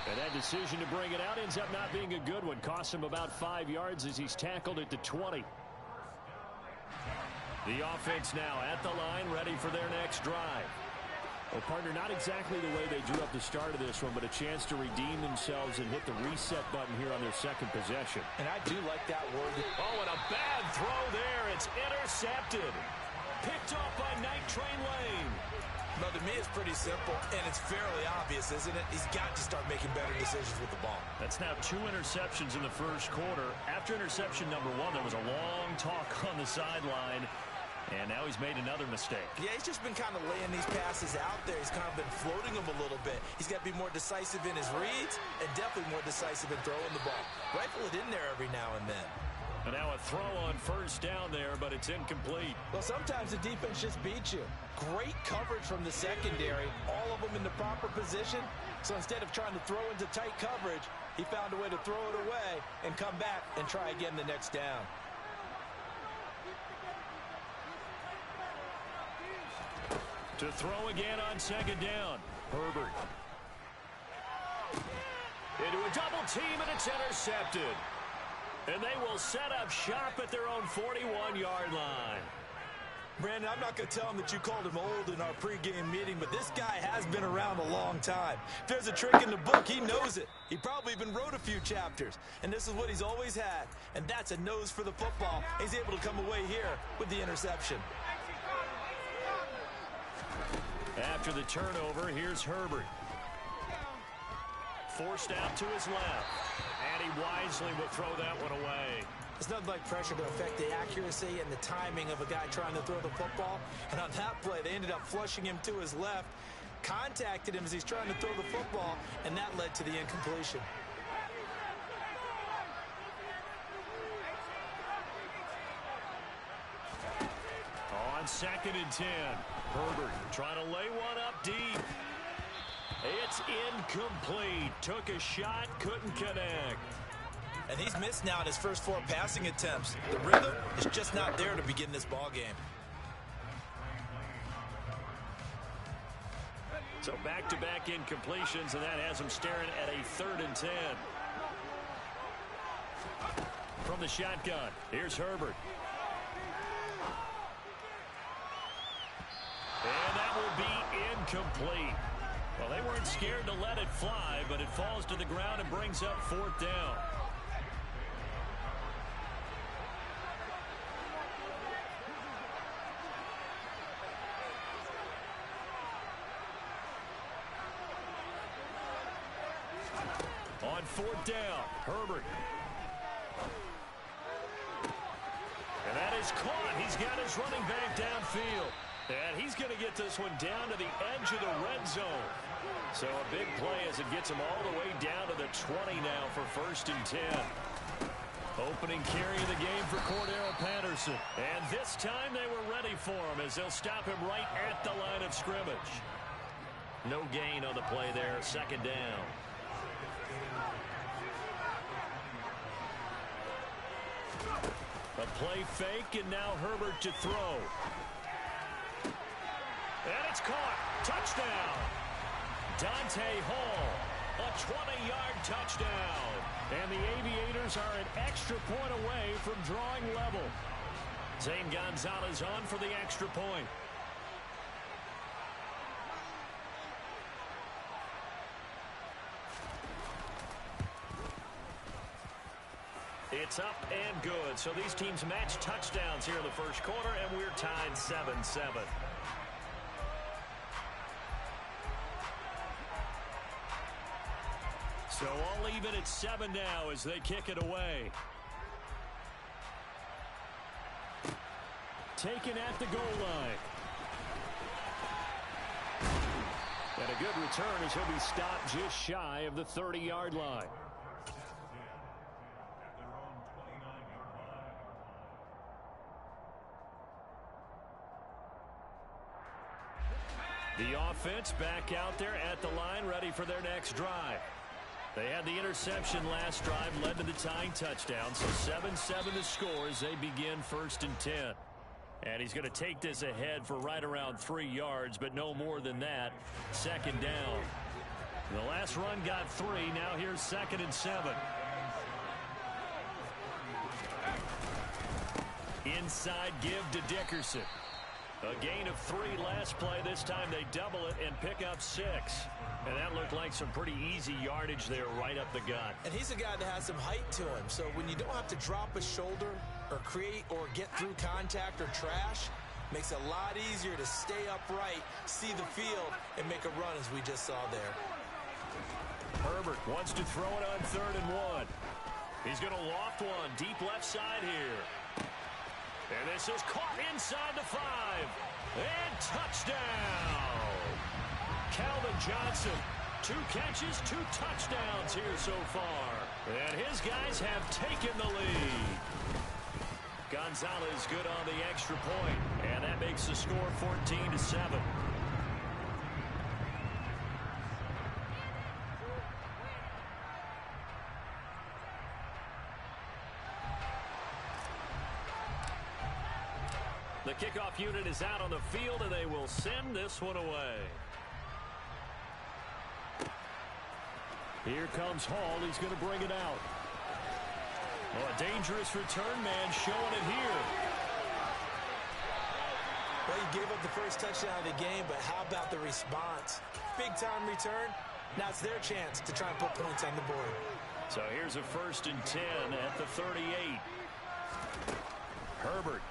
And that decision to bring it out ends up not being a good one. Costs him about 5 yards as he's tackled at the 20. The offense now at the line, ready for their next drive. Well, partner, not exactly the way they drew up the start of this one, but a chance to redeem themselves and hit the reset button here on their second possession.
And I do like that word.
Oh, and a bad throw there. It's intercepted. Picked off by Night Train Lane.
No, to me, it's pretty simple, and it's fairly obvious, isn't it? He's got to start making better decisions with the ball.
That's now 2 interceptions in the first quarter. After interception number 1, there was a long talk on the sideline, and now he's made another mistake.
Yeah, he's just been kind of laying these passes out there. He's kind of been floating them a little bit. He's got to be more decisive in his reads and definitely more decisive in throwing the ball. Rifle it in there every now and then.
And now a throw on first down there, but it's incomplete.
Well, sometimes the defense just beats you. Great coverage from the secondary, all of them in the proper position. So instead of trying to throw into tight coverage, he found a way to throw it away and come back and try again the next down.
To throw again on second down. Herbert. Into a double team, and it's intercepted. And they will set up shop at their own 41-yard line.
Brandon, I'm not going to tell him that you called him old in our pregame meeting, but this guy has been around a long time. If there's a trick in the book, he knows it. He probably even wrote a few chapters. And this is what he's always had. And that's a nose for the football. He's able to come away here with the interception.
After the turnover, here's Herbert. Forced out to his left. And he wisely will throw that one away.
It's nothing like pressure to affect the accuracy and the timing of a guy trying to throw the football. And on that play, they ended up flushing him to his left, contacted him as he's trying to throw the football, and that led to the incompletion.
On 2nd and 10, Herbert trying to lay one up deep. It's incomplete. Took a shot, couldn't connect.
And he's missed now in his first 4 passing attempts. The rhythm is just not there to begin this ball game.
So back-to-back incompletions, and that has him staring at a 3rd and 10. From the shotgun, here's Herbert. And that will be incomplete. Well, they weren't scared to let it fly, but it falls to the ground and brings up 4th down. On 4th down, Herbert. And that is caught. He's got his running back downfield. And he's going to get this one down to the edge of the red zone. So a big play as it gets him all the way down to the 20 now for 1st and 10. Opening carry of the game for Cordero Patterson. And this time they were ready for him as they'll stop him right at the line of scrimmage. No gain on the play there, 2nd down. A play fake, and now Herbert to throw. And it's caught. Touchdown. Dante Hall. A 20-yard touchdown. And the Aviators are an extra point away from drawing level. Zane Gonzalez on for the extra point. It's up and good. So these teams match touchdowns here in the first quarter, and we're tied 7-7. So all even at 7 now as they kick it away. Taken at the goal line. And a good return as he'll be stopped just shy of the 30-yard line. The offense back out there at the line, ready for their next drive. They had the interception last drive, led to the tying touchdown. So 7-7 the score as they begin 1st and 10. And he's going to take this ahead for right around 3 yards, but no more than that. 2nd down. The last run got 3. Now here's 2nd and 7. Inside give to Dickerson. A gain of 3 last play. This time they double it and pick up 6. And that looked like some pretty easy yardage there right up the gut.
And he's a guy that has some height to him. So when you don't have to drop a shoulder or create or get through contact or trash, makes it a lot easier to stay upright, see the field, and make a run as we just saw there.
Herbert wants to throw it on 3rd and 1. He's going to loft one deep left side here. And this is caught inside the 5. And touchdown. Calvin Johnson, 2 catches, 2 touchdowns here so far. And his guys have taken the lead. Gonzalez good on the extra point. And that makes the score 14-7. The kickoff unit is out on the field, and they will send this one away. Here comes Hall. He's going to bring it out. Oh, a dangerous return man showing it here.
Well, you gave up the first touchdown of the game, but how about the response? Big-time return. Now it's their chance to try and put points on the board.
So here's a 1st and 10 at the 38. Herbert.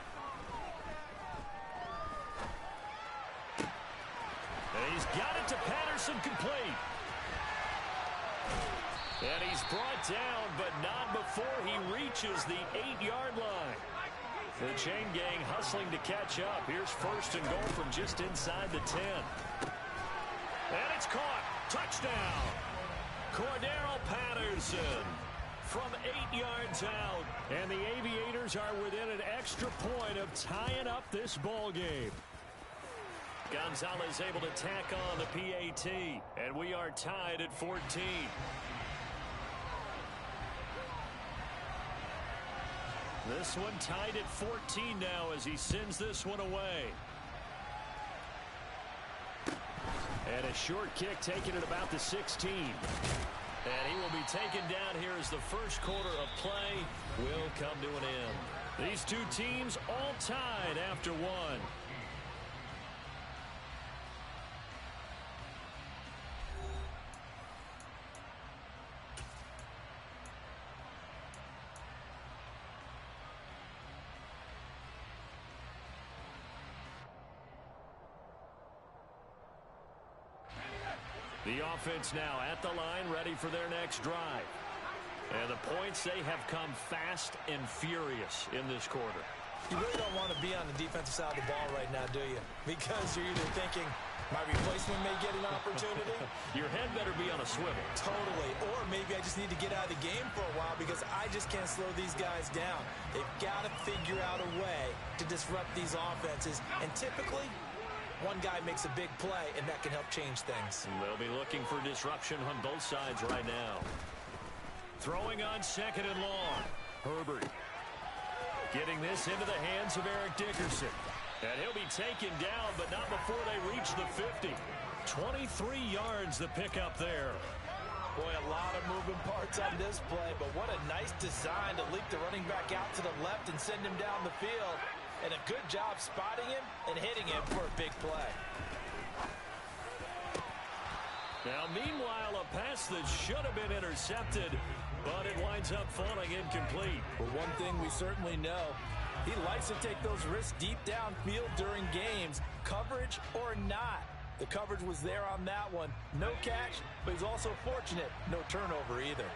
And he's got it to Patterson, complete. And he's brought down, but not before he reaches the 8-yard line. The chain gang hustling to catch up. Here's 1st and goal from just inside the 10. And it's caught. Touchdown. Cordero Patterson from 8 yards out. And the Aviators are within an extra point of tying up this ball game. Gonzalez able to tack on the PAT. And we are tied at 14. This one tied at 14 now as he sends this one away. And a short kick taken at about the 16. And he will be taken down here as the first quarter of play will come to an end. These two teams all tied after one. The offense now at the line, ready for their next drive. And the points, they have come fast and furious in this quarter.
You really don't want to be on the defensive side of the ball right now, do you? Because you're either thinking, my replacement may get an opportunity.
Your head better be on a swivel.
Totally. Or maybe I just need to get out of the game for a while because I just can't slow these guys down. They've got to figure out a way to disrupt these offenses. And typically, one guy makes a big play, and that can help change things.
They'll be looking for disruption on both sides right now. Throwing on second and long. Herbert getting this into the hands of Eric Dickerson. And he'll be taken down, but not before they reach the 50. 23 yards the pickup there.
Boy, a lot of moving parts on this play, but what a nice design to leak the running back out to the left and send him down the field. And a good job spotting him and hitting him for a big play.
Now, meanwhile, a pass that should have been intercepted, but it winds up falling incomplete.
Well, one thing we certainly know, he likes to take those risks deep downfield during games, coverage or not. The coverage was there on that one. No catch, but he's also fortunate. No turnover either.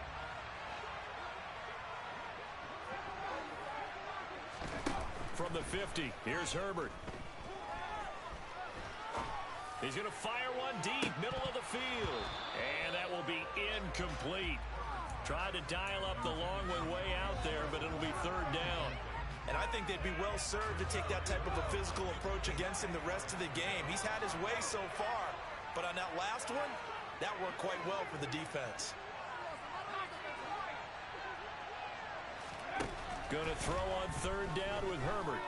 From the 50, here's Herbert. He's going to fire one deep, middle of the field. And that will be incomplete. Tried to dial up the long one way out there, but it'll be third down.
And I think they'd be well served to take that type of a physical approach against him the rest of the game. He's had his way so far, but on that last one, that worked quite well for the defense.
Going to throw on third down with Herbert.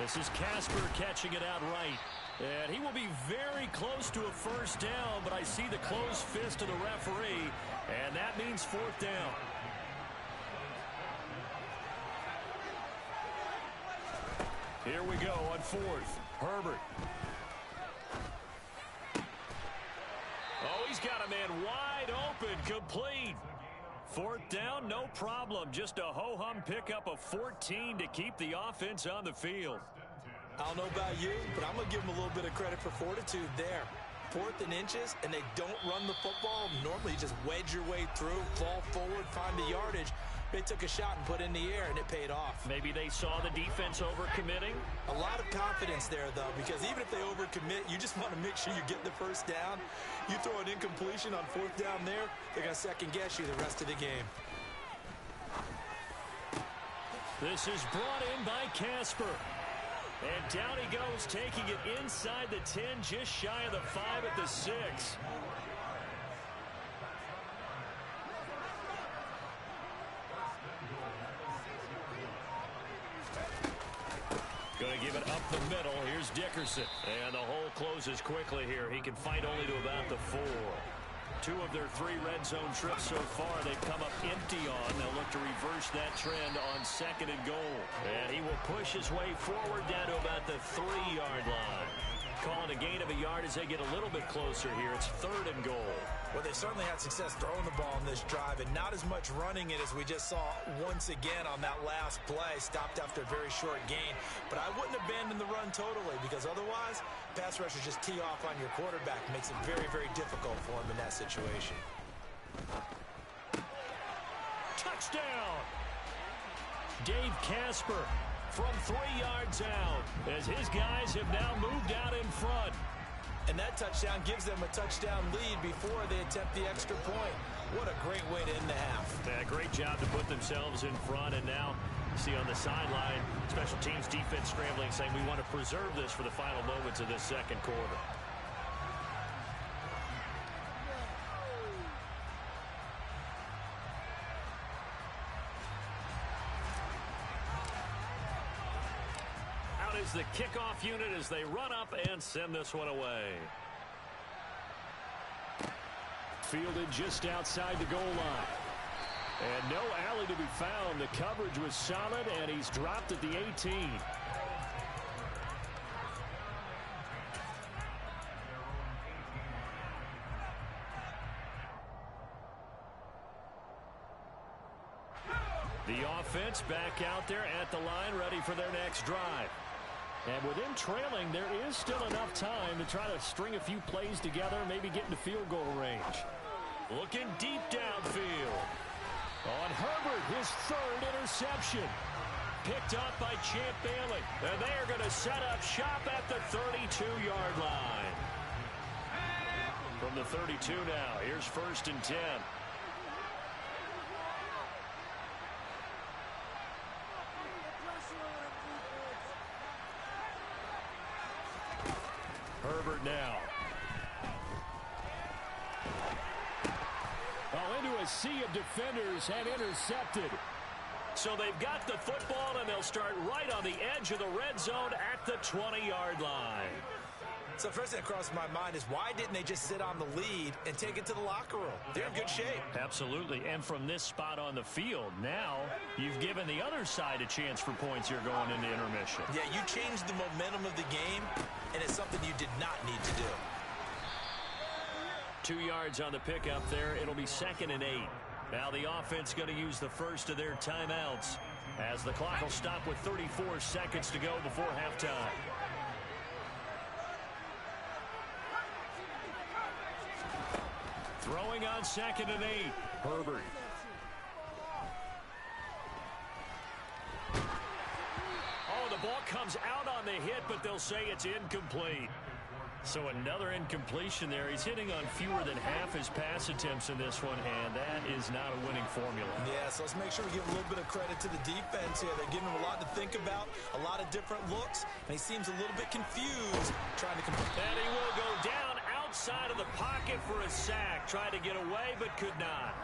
This is Casper catching it out right. And he will be very close to a first down, but I see the closed fist of the referee, and that means fourth down. Here we go on fourth. Herbert. Oh, he's got a man wide open, complete. Fourth down, no problem. Just a ho-hum pickup of 14 to keep the offense on the field.
I don't know about you, but I'm going to give them a little bit of credit for fortitude there. Fourth and inches, and they don't run the football. Normally, you just wedge your way through, fall forward, find the yardage. They took a shot and put it in the air, and it paid off.
Maybe they saw the defense overcommitting.
A lot of confidence there, though, because even if they overcommit, you just want to make sure you get the first down. You throw an incompletion on fourth down there, they're going to second-guess you the rest of the game.
This is brought in by Casper. And down he goes, taking it inside the 10, just shy of the 5 at the 6. Going to give it up the middle. Here's Dickerson. And the hole closes quickly here. He can fight only to about the 4. 2 of their 3 red zone trips so far they've come up empty on. They'll look to reverse that trend on second and goal. And he will push his way forward down to about the 3-yard line. Calling a gain of a yard as they get a little bit closer here. It's third and goal.
Well, they certainly had success throwing the ball in this drive, and not as much running it as we just saw once again on that last play. Stopped after a very short gain. But I wouldn't abandon the run totally, because otherwise, pass rushers just tee off on your quarterback. Makes it very, very difficult for him in that situation.
Touchdown! Dave Casper from 3 yards out as his guys have now moved out in front.
And that touchdown gives them a touchdown lead before they attempt the extra point. What a great way to end the half.
Yeah, great job to put themselves in front. And now you see on the sideline, special teams defense scrambling, saying we want to preserve this for the final moments of this second quarter. Is the kickoff unit as they run up and send this one away. Fielded just outside the goal line. And no alley to be found. The coverage was solid, and he's dropped at the 18. The offense back out there at the line, ready for their next drive. And with them trailing, there is still enough time to try to string a few plays together, maybe get into field goal range. Looking deep downfield. On Herbert, his third interception. Picked up by Champ Bailey. And they are going to set up shop at the 32-yard line. From the 32 now, here's 1st and 10. Herbert now. Into a sea of defenders and intercepted. So they've got the football, and they'll start right on the edge of the red zone at the 20-yard line.
So first thing that crossed my mind is why didn't they just sit on the lead and take it to the locker room? They're in good shape.
Absolutely. And from this spot on the field, now you've given the other side a chance for points here going into intermission.
Yeah, you changed the momentum of the game, and it's something you did not need to do.
2 yards on the pickup there. It'll be 2nd and 8. Now the offense going to use the first of their timeouts as the clock will stop with 34 seconds to go before halftime. Throwing on 2nd and 8. Herbert. Oh, the ball comes out on the hit, but they'll say it's incomplete. So another incompletion there. He's hitting on fewer than half his pass attempts in this one, and that is not a winning formula.
Yeah, so let's make sure we give a little bit of credit to the defense here. They're giving him a lot to think about, a lot of different looks, and he seems a little bit confused trying to complete.
And he will go down outside of the pocket for a sack. Tried to get away, but could not.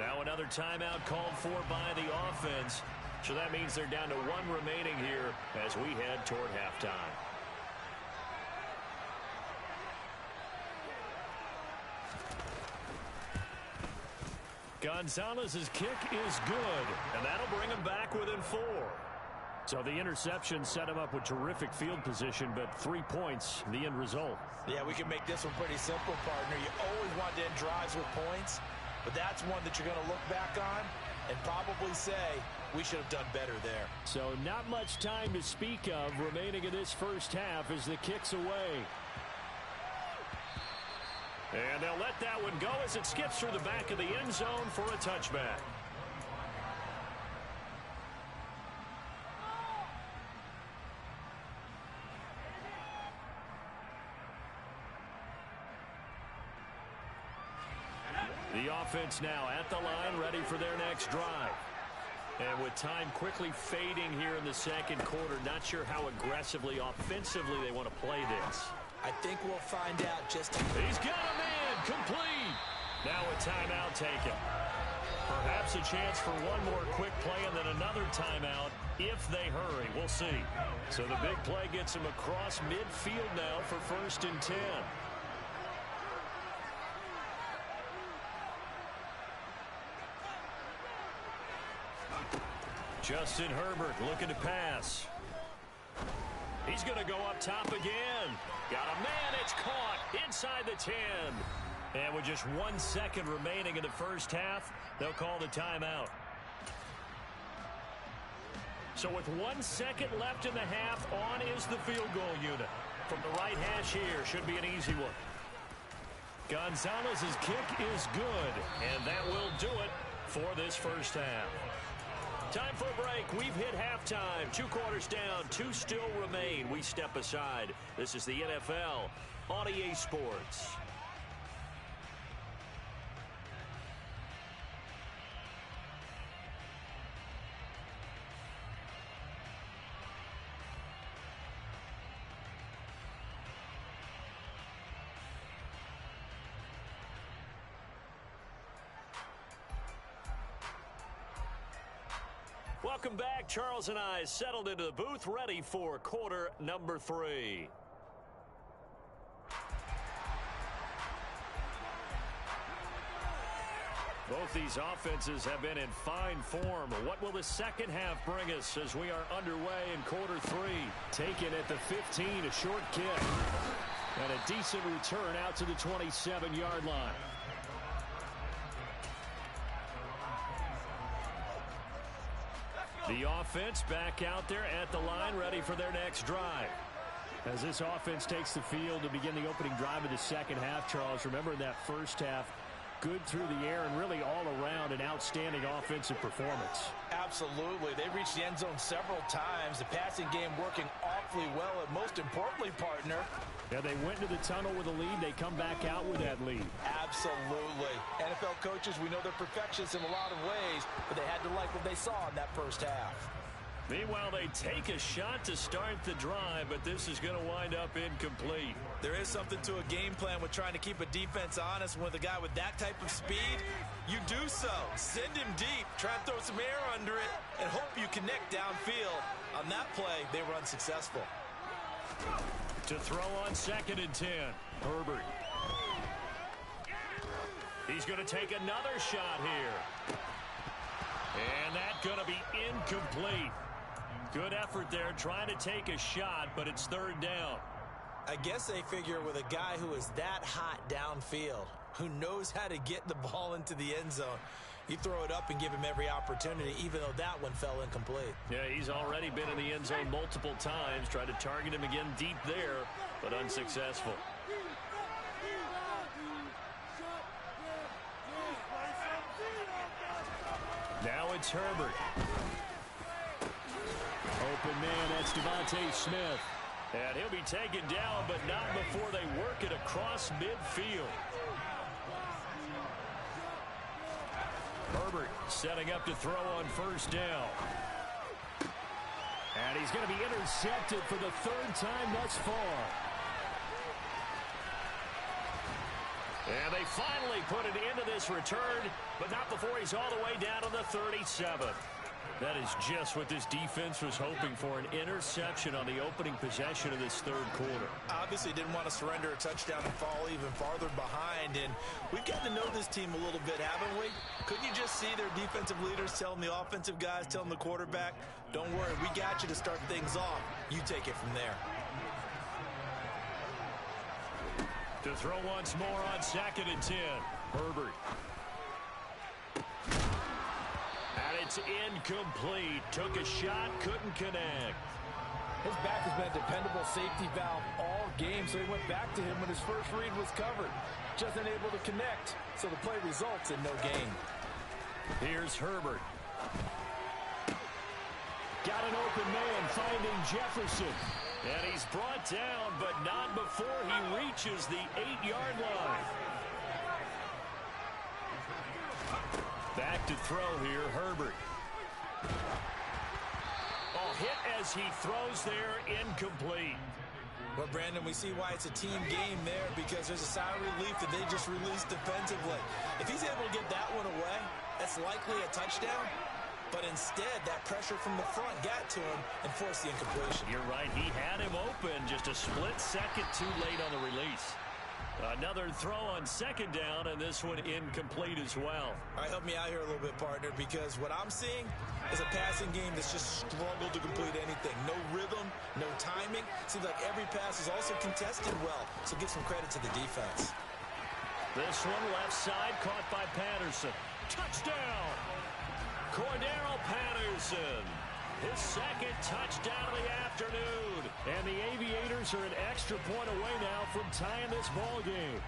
Now another timeout called for by the offense. So that means they're down to 1 remaining here as we head toward halftime. Gonzalez's kick is good, and that'll bring him back within 4. So the interception set him up with terrific field position, but 3 points, the end result.
Yeah, we can make this one pretty simple, partner. You always want to end drives with points, but that's one that you're going to look back on and probably say, we should have done better there.
So not much time to speak of remaining in this first half as the kick's away. And they'll let that one go as it skips through the back of the end zone for a touchback. The offense now at the line, ready for their next drive. And with time quickly fading here in the second quarter, not sure how aggressively, offensively they want to play this.
I think we'll find out just...
He's got a man, complete. Now a timeout taken. Perhaps a chance for one more quick play and then another timeout if they hurry. We'll see. So the big play gets him across midfield now for 1st and 10. Justin Herbert looking to pass. He's going to go up top again. Got a man. It's caught inside the 10. And with just 1 second remaining in the first half, they'll call the timeout. So with 1 second left in the half, on is the field goal unit. From the right hash here, should be an easy one. Gonzalez's kick is good, and that will do it for this first half. Time for a break. We've hit halftime. 2 quarters down. 2 still remain. We step aside. This is the NFL on EA Sports. Welcome back. Charles and I settled into the booth, ready for quarter number 3. Both these offenses have been in fine form. What will the second half bring us as we are underway in quarter three? Taken at the 15, a short kick. And a decent return out to the 27-yard line. The offense back out there at the line, ready for their next drive. As this offense takes the field to begin the opening drive of the second half, Charles, remember in that first half, good through the air and really all around an outstanding offensive performance.
Absolutely. They reached the end zone several times. The passing game working awfully well, and most importantly, partner,
yeah, they went into the tunnel with a lead. They come back out with that lead.
Absolutely. NFL coaches, we know they're perfectionists in a lot of ways, but they had to like what they saw in that first half.
Meanwhile, they take a shot to start the drive, but this is going to wind up incomplete.
There is something to a game plan with trying to keep a defense honest. With a guy with that type of speed, you do so. Send him deep, try and throw some air under it, and hope you connect downfield. On that play, they were unsuccessful.
To throw on 2nd and 10, Herbert. He's going to take another shot here. And that's going to be incomplete. Good effort there trying to take a shot, but it's 3rd down.
I guess they figure with a guy who is that hot downfield, who knows how to get the ball into the end zone, you throw it up and give him every opportunity, even though that one fell incomplete.
Yeah, he's already been in the end zone multiple times, tried to target him again deep there, but unsuccessful. Now it's Herbert. Open man, that's Devontae Smith. And he'll be taken down, but not before they work it across midfield. Herbert setting up to throw on 1st down. And he's going to be intercepted for the 3rd time thus far. And they finally put an end to this return, but not before he's all the way down to the 37. That is just what this defense was hoping for, an interception on the opening possession of this 3rd quarter.
Obviously didn't want to surrender a touchdown and fall even farther behind, and we've got to know this team a little bit, haven't we? Couldn't you just see their defensive leaders telling the offensive guys, telling the quarterback, don't worry, we got you to start things off. You take it from there.
To throw once more on 2nd and 10, Herbert. And it's incomplete. Took a shot, couldn't connect.
His back has been a dependable safety valve all game, so he went back to him when his first read was covered. Just unable to connect, so the play results in no gain.
Here's Herbert. Got an open man, finding Jefferson. And he's brought down, but not before he reaches the 8-yard line. Back to throw here, Herbert. Oh, hit as he throws there, incomplete.
Well, Brandon, we see why it's a team game there, because there's a sigh of relief that they just released defensively. If he's able to get that one away, that's likely a touchdown. But instead, that pressure from the front got to him and forced the incompletion.
You're right. He had him open, just a split second too late on the release. Another throw on 2nd down, and this one incomplete as well.
All right, help me out here a little bit, partner, because what I'm seeing is a passing game that's just struggled to complete anything. No rhythm, no timing. Seems like every pass is also contested well, so give some credit to the defense.
This one left side, caught by Patterson. Touchdown! Cordero Patterson. His 2nd touchdown of the afternoon. And the Aviators are an extra point away now from tying this ball game.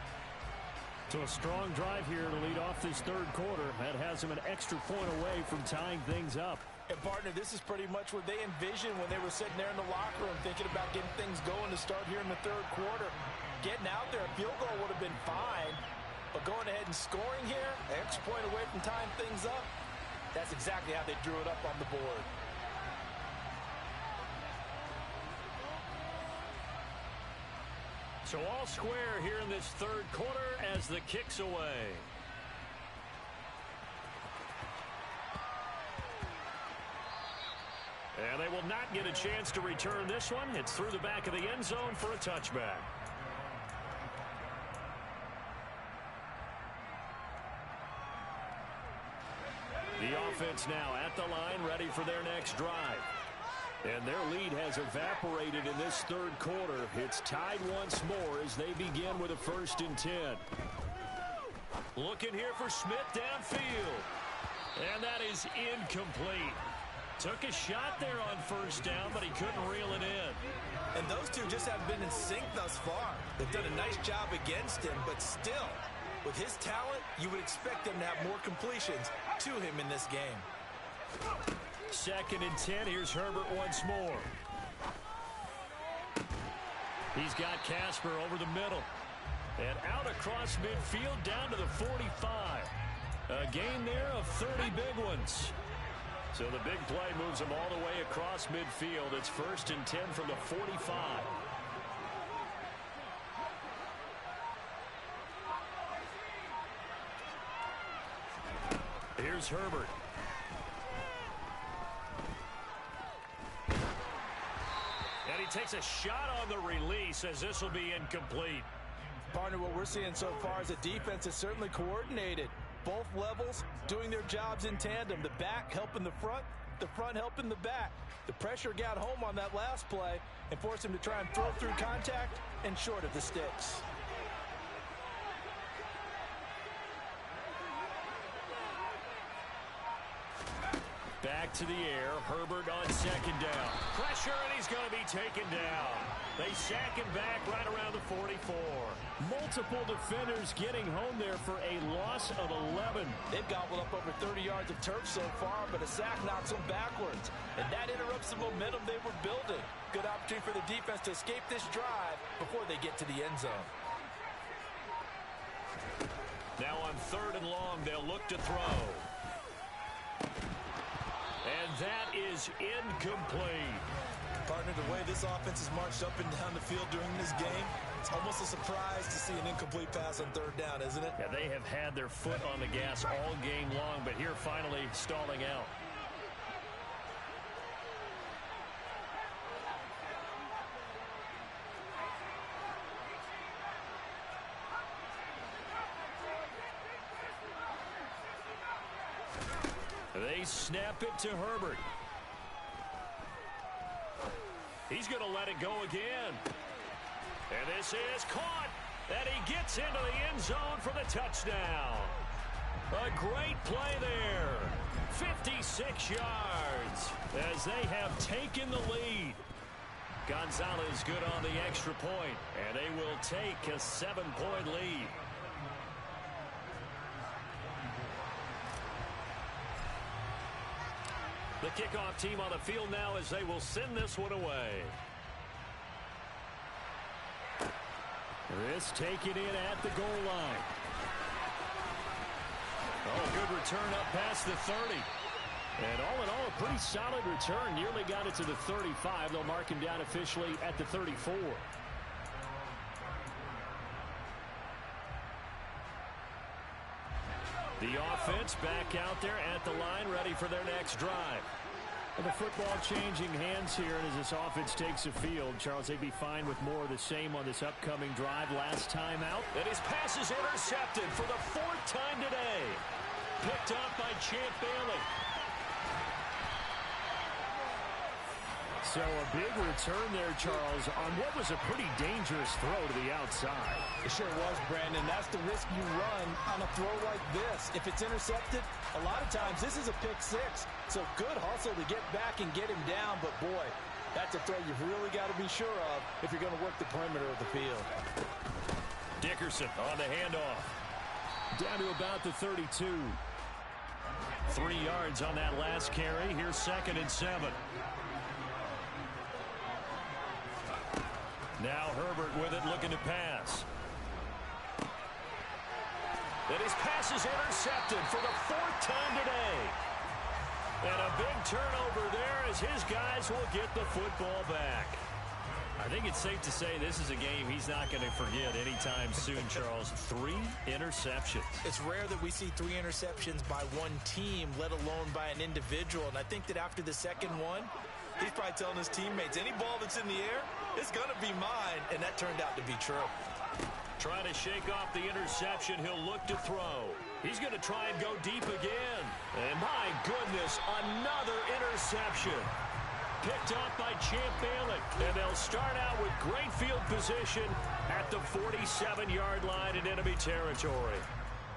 So a strong drive here to lead off this 3rd quarter. That has them an extra point away from tying things up.
And, partner, this is pretty much what they envisioned when they were sitting there in the locker room thinking about getting things going to start here in the 3rd quarter. Getting out there, a field goal would have been fine. But going ahead and scoring here, an extra point away from tying things up, that's exactly how they drew it up on the board.
So all square here in this 3rd quarter as the kick's away. And they will not get a chance to return this one. It's through the back of the end zone for a touchback. offense now at the line, ready for their next drive. And their lead has evaporated in this third quarter. It's tied once more as they begin with a 1st and 10. Looking here for Smith downfield. And that is incomplete. Took a shot there on 1st down, but he couldn't reel it in.
And those two just haven't been in sync thus far. They've done a nice job against him, but still, with his talent, you would expect them to have more completions to him in this game.
2nd and 10. Here's Herbert once more. He's got Casper over the middle. And out across midfield down to the 45. A gain there of 30 big ones. So the big play moves him all the way across midfield. It's 1st and 10 from the 45. Here's Herbert. And he takes a shot on the release as this will be incomplete.
Partner, what we're seeing so far is a defense is certainly coordinated. Both levels doing their jobs in tandem. The back helping the front helping the back. The pressure got home on that last play and forced him to try and throw through contact and short of the sticks.
Back to the air. Herbert on 2nd down. Pressure, and he's going to be taken down. They sack him back right around the 44. Multiple defenders getting home there for a loss of 11.
They've gobbled up over 30 yards of turf so far, but a sack knocks them backwards. And that interrupts the momentum they were building. Good opportunity for the defense to escape this drive before they get to the end zone.
Now on 3rd and long, they'll look to throw. And that is incomplete.
Partner, the way this offense has marched up and down the field during this game, it's almost a surprise to see an incomplete pass on 3rd down, isn't it?
Yeah, they have had their foot on the gas all game long, but here finally stalling out. They snap it to Herbert. He's going to let it go again. And this is caught. And he gets into the end zone for the touchdown. A great play there. 56 yards as they have taken the lead. Gonzalez good on the extra point, and they will take a 7-point lead. The kickoff team on the field now as they will send this one away. This taken in at the goal line. Oh, good return up past the 30. And all in all, a pretty solid return. Nearly got it to the 35. They'll mark him down officially at the 34. The offense back out there at the line, ready for their next drive. And the football changing hands here, and as this offense takes the field, Charles, they'd be fine with more of the same on this upcoming drive. Last time out, and his pass is intercepted for the 4th time today. Picked up by Champ Bailey. So a big return there, Charles, on what was a pretty dangerous throw to the outside.
It sure was, Brandon. That's the risk you run on a throw like this. If it's intercepted, a lot of times this is a pick 6. So good hustle to get back and get him down. But, boy, that's a throw you've really got to be sure of if you're going to work the perimeter of the field.
Dickerson on the handoff. Down to about the 32. 3 yards on that last carry. Here's 2nd and 7. Now Herbert with it, looking to pass. And his pass is intercepted for the 4th time today. And a big turnover there as his guys will get the football back. I think it's safe to say this is a game he's not going to forget anytime soon, Charles. 3 interceptions.
It's rare that we see 3 interceptions by one team, let alone by an individual. And I think that after the second one, he's probably telling his teammates, any ball that's in the air, it's going to be mine. And that turned out to be true.
Trying to shake off the interception. He'll look to throw. He's going to try and go deep again. And my goodness, another interception. Picked off by Champ Bailey. And they'll start out with great field position at the 47-yard line in enemy territory.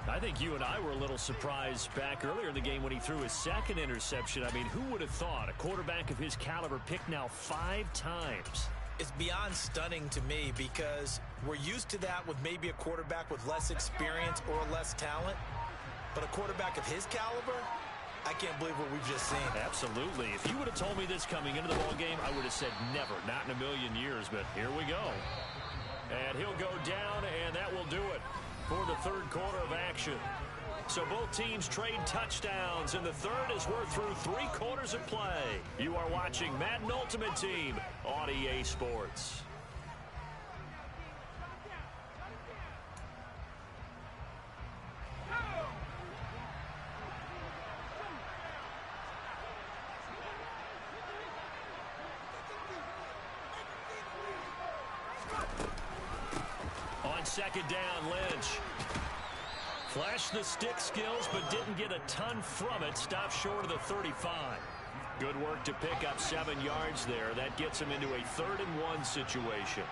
I think you and I were a little surprised back earlier in the game when he threw his second interception. I mean, who would have thought a quarterback of his caliber picked now 5 times?
It's beyond stunning to me because we're used to that with maybe a quarterback with less experience or less talent. But a quarterback of his caliber, I can't believe what we've just seen.
Absolutely. If you would have told me this coming into the ballgame, I would have said never, not in a million years. But here we go. And he'll go down, and that will do it for the third quarter of action. So both teams trade touchdowns, and the third as we're through 3 quarters of play. You are watching Madden Ultimate Team on EA Sports. On second down, Lynch flashed the stick skills, but didn't get a ton from it. Stopped short of the 35. Good work to pick up 7 yards there. That gets him into a 3rd and 1 situation.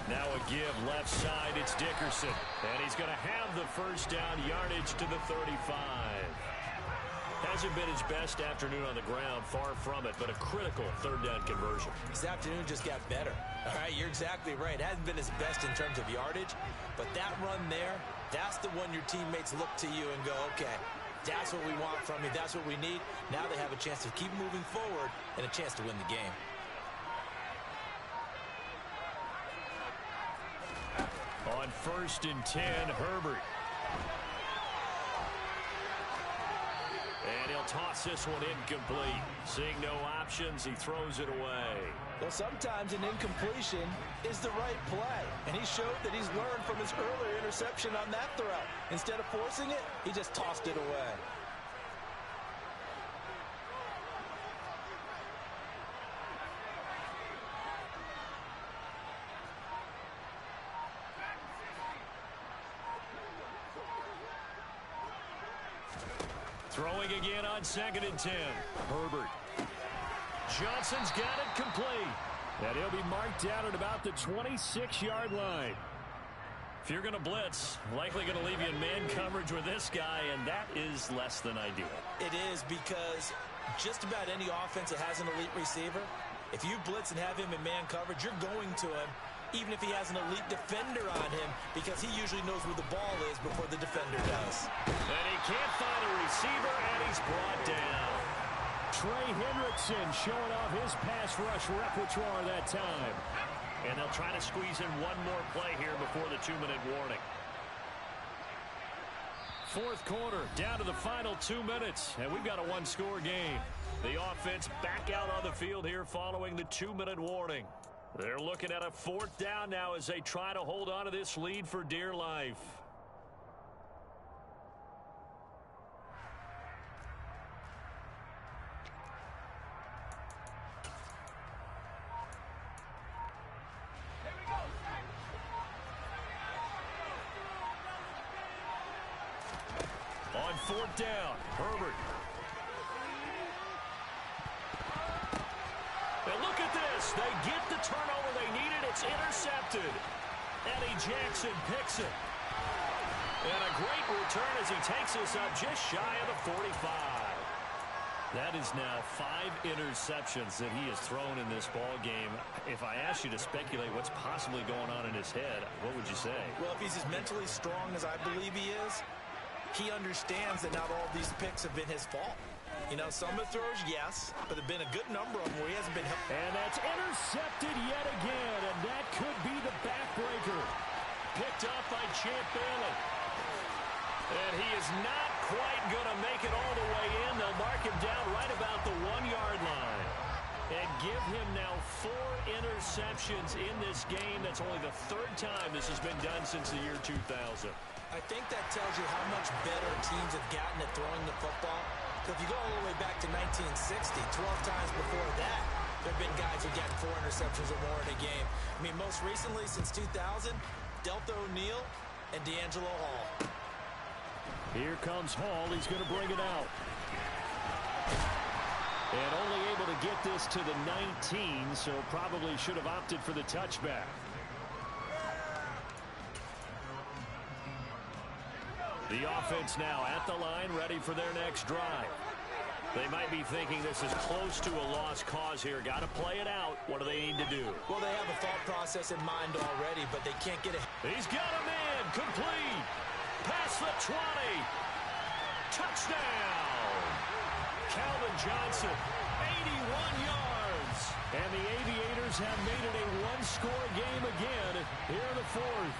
Now a give left side. It's Dickerson. And he's going to have the first down, yardage to the 35. Hasn't been his best afternoon on the ground, far from it, but a critical 3rd down conversion.
This afternoon just got better. All right, you're exactly right. Hasn't been his best in terms of yardage, but that run there, that's the one your teammates look to you and go, okay, that's what we want from you. That's what we need. Now they have a chance to keep moving forward and a chance to win the game.
On 1st and 10, Herbert. And he'll toss this one incomplete. Seeing no options, he throws it away.
Well, sometimes an incompletion is the right play. And he showed that he's learned from his earlier interception on that throw. Instead of forcing it, he just tossed it away.
Throwing again on 2nd and 10. Herbert. Johnson's got it complete. And he'll be marked down at about the 26-yard line. If you're going to blitz, likely going to leave you in man coverage with this guy, and that is less than ideal.
It is, because just about any offense that has an elite receiver, if you blitz and have him in man coverage, you're going to him, even if he has an elite defender on him, because he usually knows where the ball is before the defender does.
And he can't find a receiver, and he's brought down. Trey Hendrickson showing off his pass rush repertoire that time. And they'll try to squeeze in one more play here before the 2-minute warning. 4th quarter, down to the final 2 minutes, and we've got a 1-score game. The offense back out on the field here following the 2-minute warning. They're looking at a 4th down now as they try to hold on to this lead for dear life. On 4th down, Herbert. And look at this. They get the turnover they needed. It's intercepted. Eddie Jackson picks it. And a great return as he takes this up just shy of the 45. That is now 5 interceptions that he has thrown in this ball game. If I asked you to speculate what's possibly going on in his head, what would you say?
Well, if he's as mentally strong as I believe he is, he understands that not all these picks have been his fault. You know, some of the throws, yes, but there have been a good number of them where he hasn't been helped.
And that's intercepted yet again, and that could be the backbreaker. Picked up by Champ Bailey. And he is not quite going to make it all the way in. They'll mark him down right about the 1-yard line. And give him now 4 interceptions in this game. That's only the 3rd time this has been done since the year 2000.
I think that tells you how much better teams have gotten at throwing the football. If you go all the way back to 1960, 12 times before that, there have been guys who get 4 interceptions or more in a game. I mean, most recently, since 2000, Delta O'Neal and D'Angelo Hall.
Here comes Hall. He's going to bring it out. And only able to get this to the 19, so probably should have opted for the touchback. The offense now at the line, ready for their next drive. They might be thinking this is close to a lost cause here. Got to play it out. What do they need to do?
Well, they have a thought process in mind already, but they can't get it.
He's got a man. Complete. Past the 20. Touchdown. Calvin Johnson, 81 yards. And the Aviators have made it a one-score game again here in the fourth.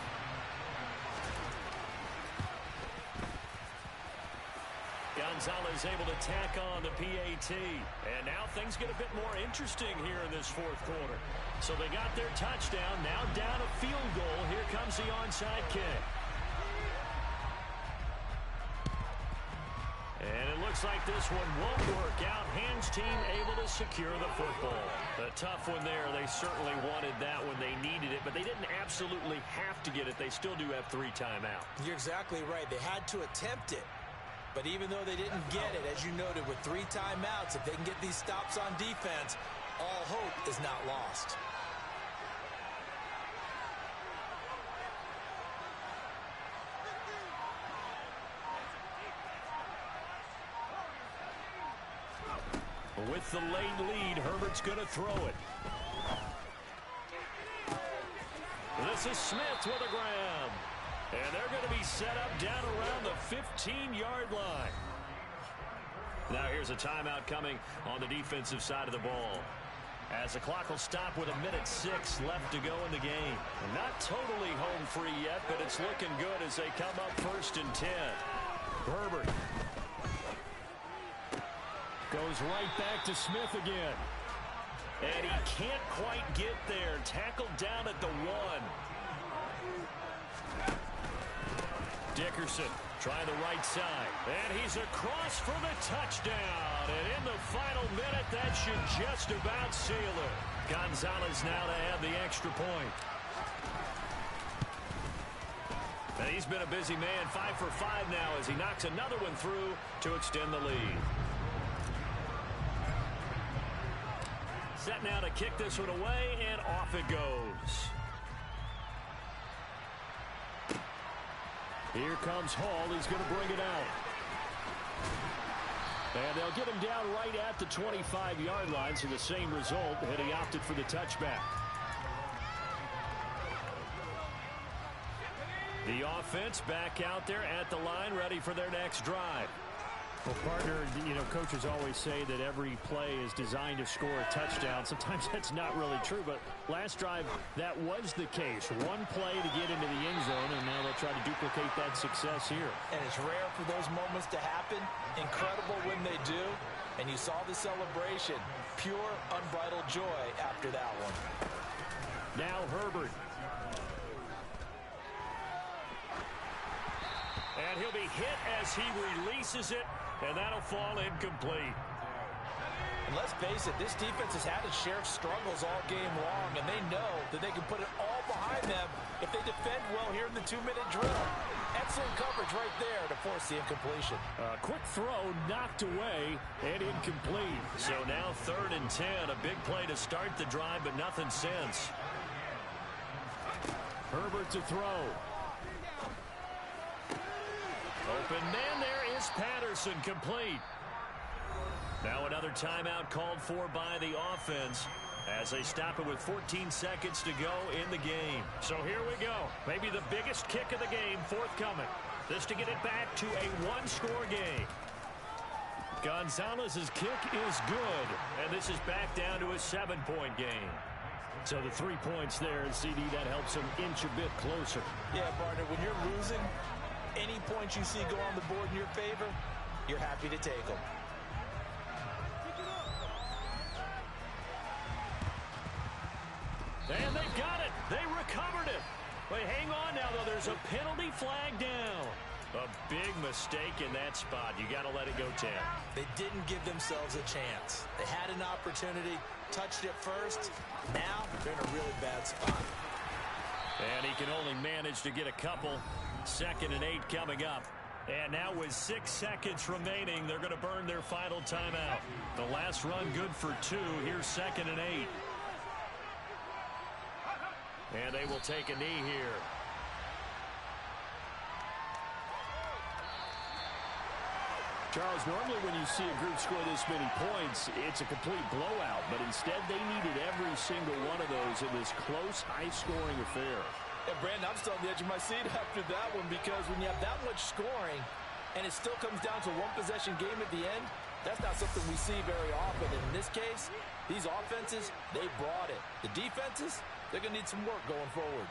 Gonzalez able to tack on the PAT. And now things get a bit more interesting here in this fourth quarter. So they got their touchdown. Now down a field goal. Here comes the onside kick. And it looks like this one won't work out. Hands team able to secure the football. A tough one there. They certainly wanted that when they needed it, but they didn't absolutely have to get it. They still do have 3 timeouts.
You're exactly right. They had to attempt it. But even though they didn't get it, as you noted, with 3 timeouts, if they can get these stops on defense, all hope is not lost.
With the late lead, Herbert's going to throw it. This is Smith with a grab. And they're going to be set up down around the 15-yard line. Now here's a timeout coming on the defensive side of the ball. As the clock will stop with 1:06 left to go in the game. And not totally home free yet, but it's looking good as they come up 1st and 10. Herbert goes right back to Smith again. And he can't quite get there. Tackled down at the 1. Dickerson trying the right side. And he's across for the touchdown. And in the final minute, that should just about seal it. Gonzalez now to add the extra point. And he's been a busy man. 5 for 5 now as he knocks another one through to extend the lead. Set now to kick this one away, and off it goes. Here comes Hall. He's going to bring it out. And they'll get him down right at the 25-yard line, so the same result, and he opted for the touchback. The offense back out there at the line, ready for their next drive.
Well, partner, you know, coaches always say that every play is designed to score a touchdown. Sometimes that's not really true, but last drive, that was the case. One play to get into the end zone, and now they'll try to duplicate that success here.
And it's rare for those moments to happen. Incredible when they do. And you saw the celebration. Pure, unbridled joy after that one.
Now Herbert. And he'll be hit as he releases it, and that'll fall incomplete.
And let's face it, this defense has had its share of struggles all game long, and they know that they can put it all behind them if they defend well here in the 2-minute drill. Excellent coverage right there to force the incompletion.
A quick throw knocked away and incomplete. So now 3rd and 10, a big play to start the drive, but nothing since. Herbert to throw. Open man, there is Patterson, complete. Now another timeout called for by the offense as they stop it with 14 seconds to go in the game. So here we go. Maybe the biggest kick of the game forthcoming. This to get it back to a one-score game. Gonzalez's kick is good, and this is back down to a 7-point game. So the 3 points there, CD, that helps them inch a bit closer.
Yeah, partner, when you're losing, any points you see go on the board in your favor, you're happy to take them.
And they've got it. They recovered it. Wait, hang on now, though. There's a penalty flag down. A big mistake in that spot. You got to let it go 10.
They didn't give themselves a chance. They had an opportunity, touched it first. Now they're in a really bad spot.
And he can only manage to get a couple. 2nd and 8 coming up. And now with 6 seconds remaining, they're going to burn their final timeout. The last run good for 2. Here's 2nd and 8. And they will take a knee here.
Charles, normally when you see a group score this many points, it's a complete blowout. But instead, they needed every single one of those in this close, high-scoring affair.
Yeah, Brandon, I'm still on the edge of my seat after that one because when you have that much scoring and it still comes down to a one-possession game at the end, that's not something we see very often. In this case, these offenses, they brought it. The defenses, they're going to need some work going forward.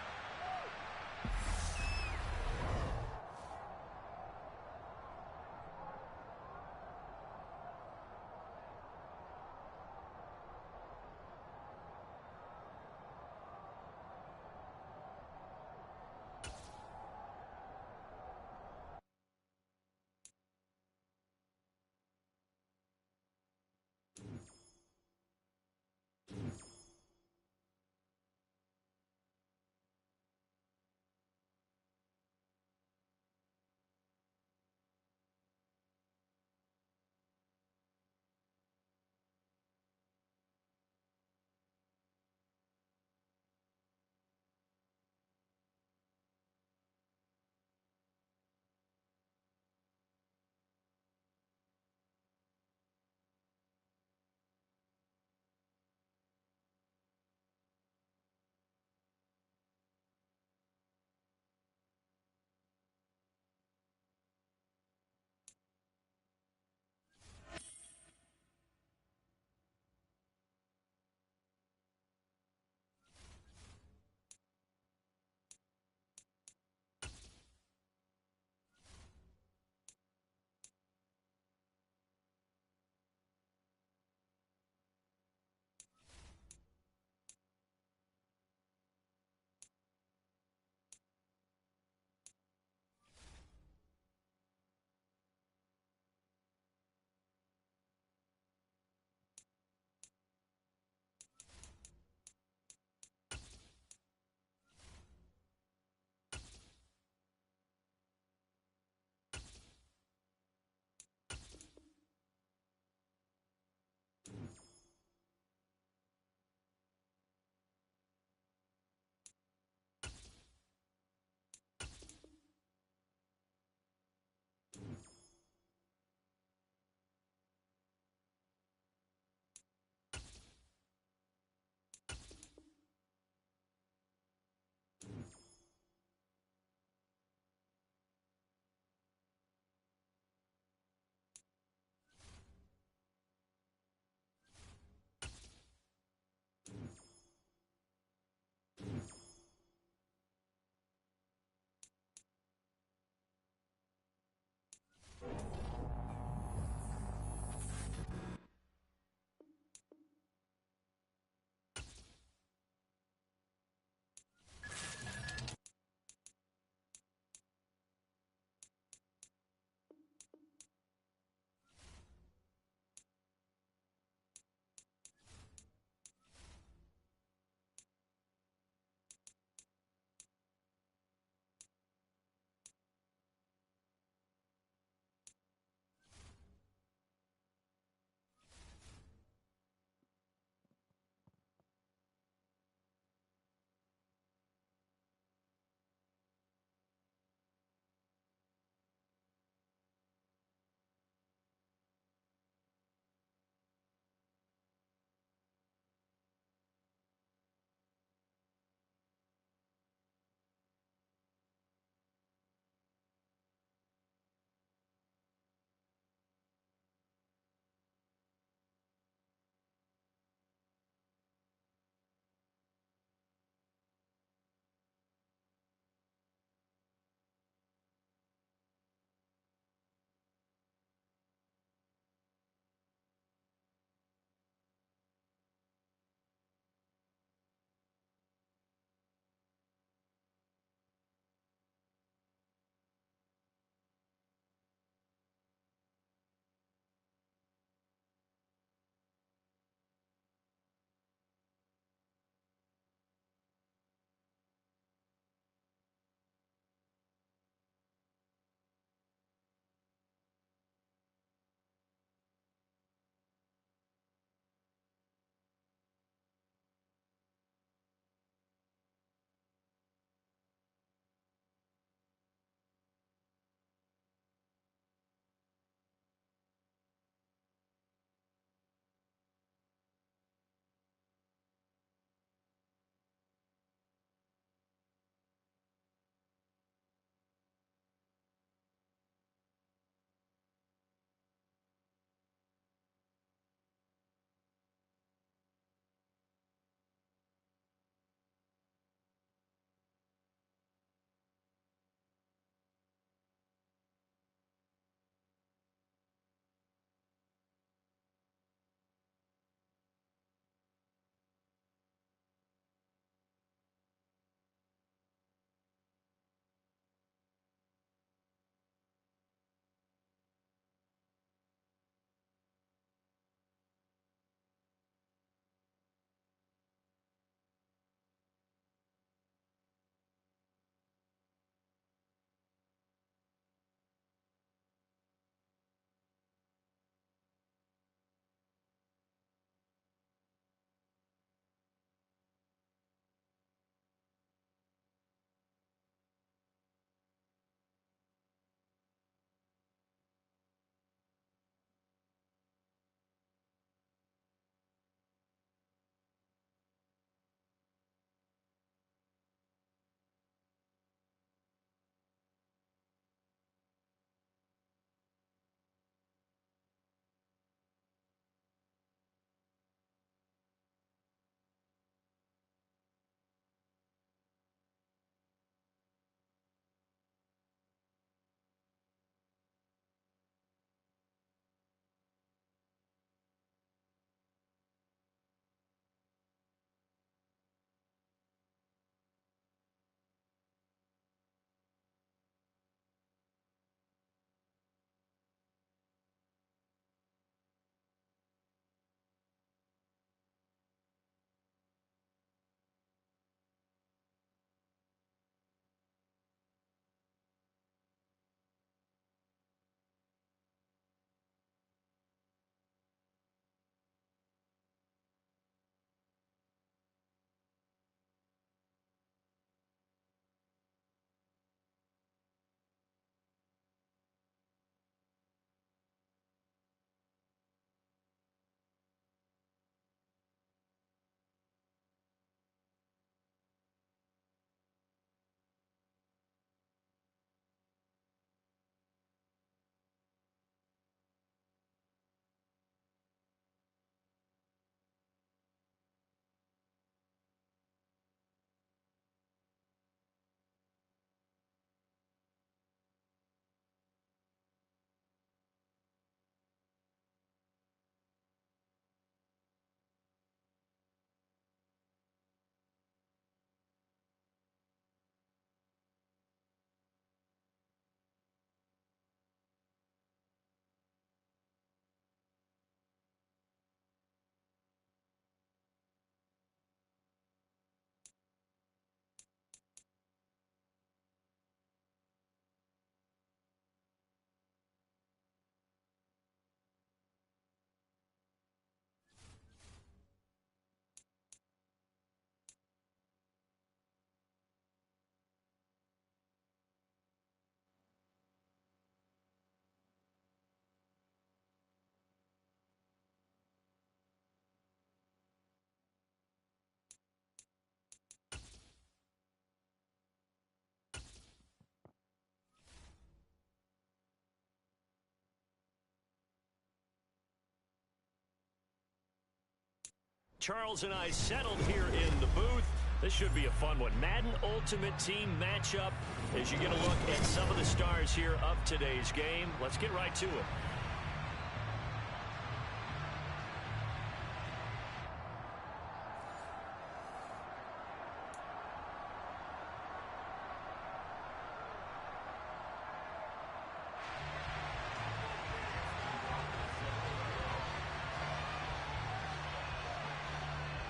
Charles and I settled here in the booth. This should be a fun one. Madden Ultimate Team matchup as you get a look at some of the stars here of today's game. Let's get right to it.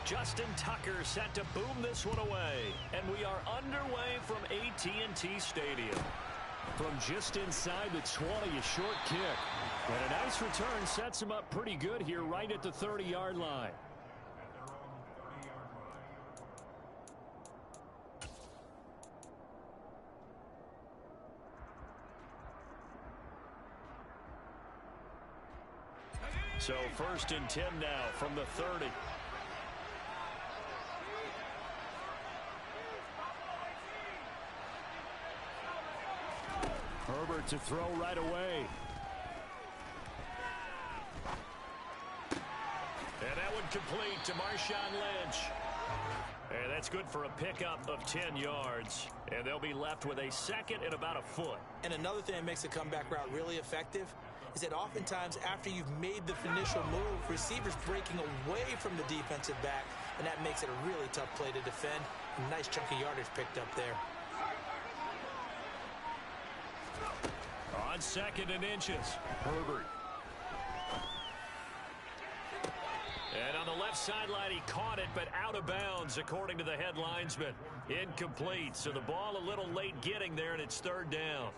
Justin Tucker set to boom this one away. And we are underway from AT&T Stadium. From just inside the 20, a short kick. And a nice return sets him up pretty good here right at the 30-yard line. So 1st and 10 now from the 30. Herbert to throw right away. And that one complete to Marshawn Lynch. And that's good for a pickup of 10 yards. And they'll be left with a second and about a foot.
And another thing that makes a comeback route really effective is that oftentimes after you've made the initial move, receivers breaking away from the defensive back, and that makes it a really tough play to defend. A nice chunk of yardage picked up there.
On 2nd and inches, Herbert. And on the left sideline, he caught it, but out of bounds, according to the head linesman. Incomplete, so the ball a little late getting there, and it's 3rd down.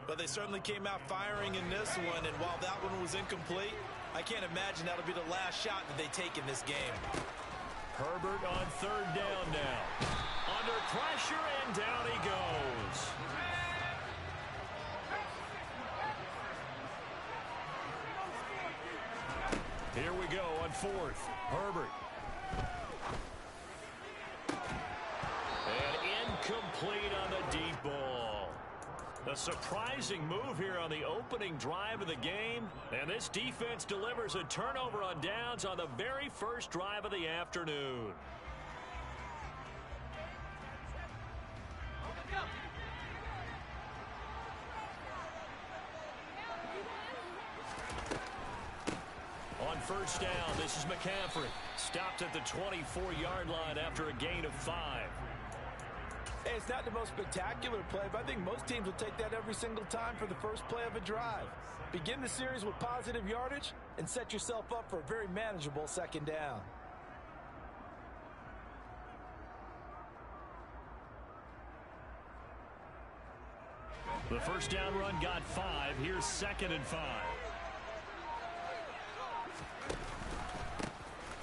But they certainly came out firing in this one, and while that one was incomplete, I can't imagine that'll be the last shot that they take in this game.
Herbert on 3rd down now. Under pressure, and down he goes. Here we go on 4th. Herbert. And incomplete on the deep ball. A surprising move here on the opening drive of the game. And this defense delivers a turnover on downs on the very first drive of the afternoon. On 1st down, this is McCaffrey. Stopped at the 24-yard line after a gain of 5.
Hey, it's not the most spectacular play, but I think most teams will take that every single time for the first play of a drive. Begin the series with positive yardage and set yourself up for a very manageable 2nd down.
The 1st down run got 5. Here's 2nd and 5.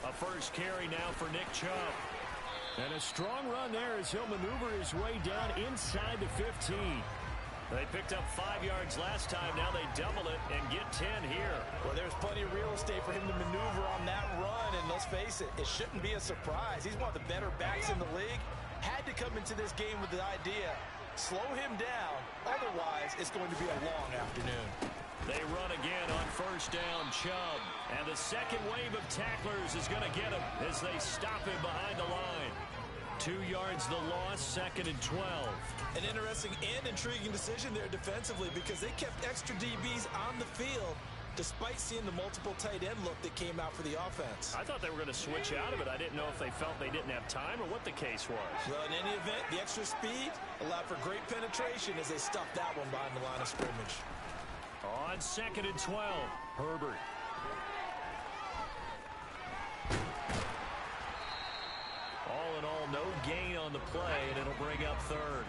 A first carry now for Nick Chubb. And a strong run there as he'll maneuver his way down inside the 15. They picked up 5 yards last time. Now they double it and get 10 here.
Well, there's plenty of real estate for him to maneuver on that run. And let's face it, it shouldn't be a surprise. He's one of the better backs in the league. Had to come into this game with the idea, slow him down. Otherwise, it's going to be a long afternoon.
They run again on 1st down, Chubb. And the second wave of tacklers is going to get him as they stop him behind the line. 2 yards the loss, 2nd and 12.
An interesting and intriguing decision there defensively because they kept extra DBs on the field despite seeing the multiple tight end look that came out for the offense.
I thought they were going to switch out of it. I didn't know if they felt they didn't have time or what the case was.
Well, in any event, the extra speed allowed for great penetration as they stuffed that one behind the line of scrimmage.
On 2nd and 12, Herbert. All in all, no gain on the play, and it'll bring up 3rd.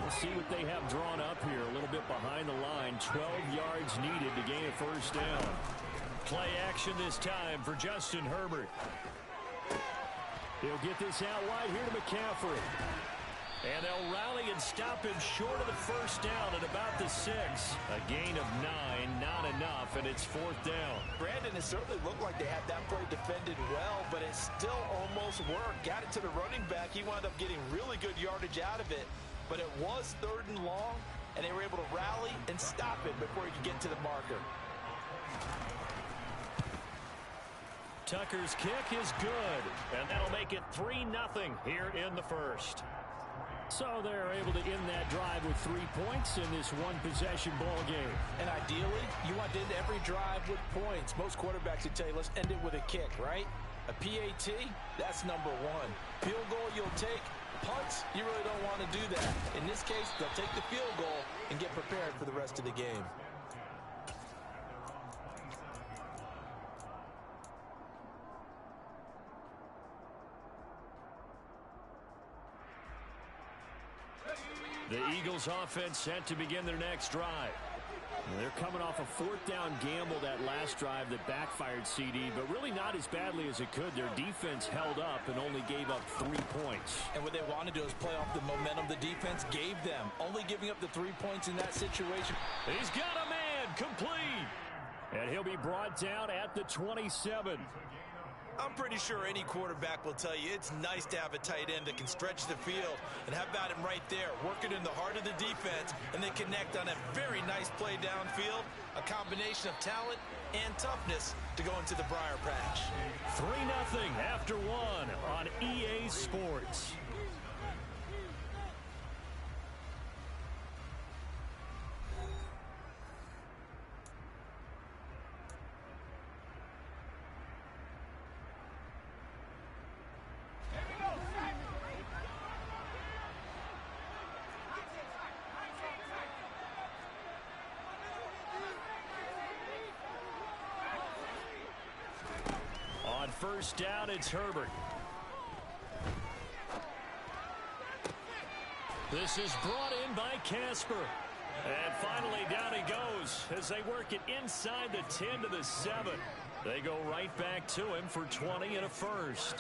We'll see what they have drawn up here. A little bit behind the line. 12 yards needed to gain a 1st down. Play action this time for Justin Herbert. He'll get this out wide here to McCaffrey. And they'll rally and stop him short of the 1st down at about the 6. A gain of 9, not enough, and it's 4th down.
Brandon, it certainly looked like they had that play defended well, but it still almost worked. Got it to the running back. He wound up getting really good yardage out of it, but it was 3rd and long, and they were able to rally and stop it before he could get to the marker.
Tucker's kick is good, and that'll make it 3-0 here in the first.
So they're able to end that drive with 3 points in this one-possession ball game.
And ideally, you want to end every drive with points. Most quarterbacks would tell you, let's end it with a kick, right? A PAT, that's number one. Field goal you'll take. Punts, you really don't want to do that. In this case, they'll take the field goal and get prepared for the rest of the game.
The Eagles offense set to begin their next drive.
They're coming off a 4th down gamble that last drive that backfired, CD, but really not as badly as it could. Their defense held up and only gave up 3 points.
And what they want to do is play off the momentum the defense gave them. Only giving up the 3 points in that situation.
He's got a man complete.
And he'll be brought down at the 27.
I'm pretty sure any quarterback will tell you it's nice to have a tight end that can stretch the field. And how about him right there, working in the heart of the defense, and then connect on a very nice play downfield. A combination of talent and toughness to go into the briar patch.
3-0 after 1 on EA Sports. First down, it's Herbert. This is brought in by Casper. And finally down he goes as they work it inside the 10 to the 7. They go right back to him for 20 and a first.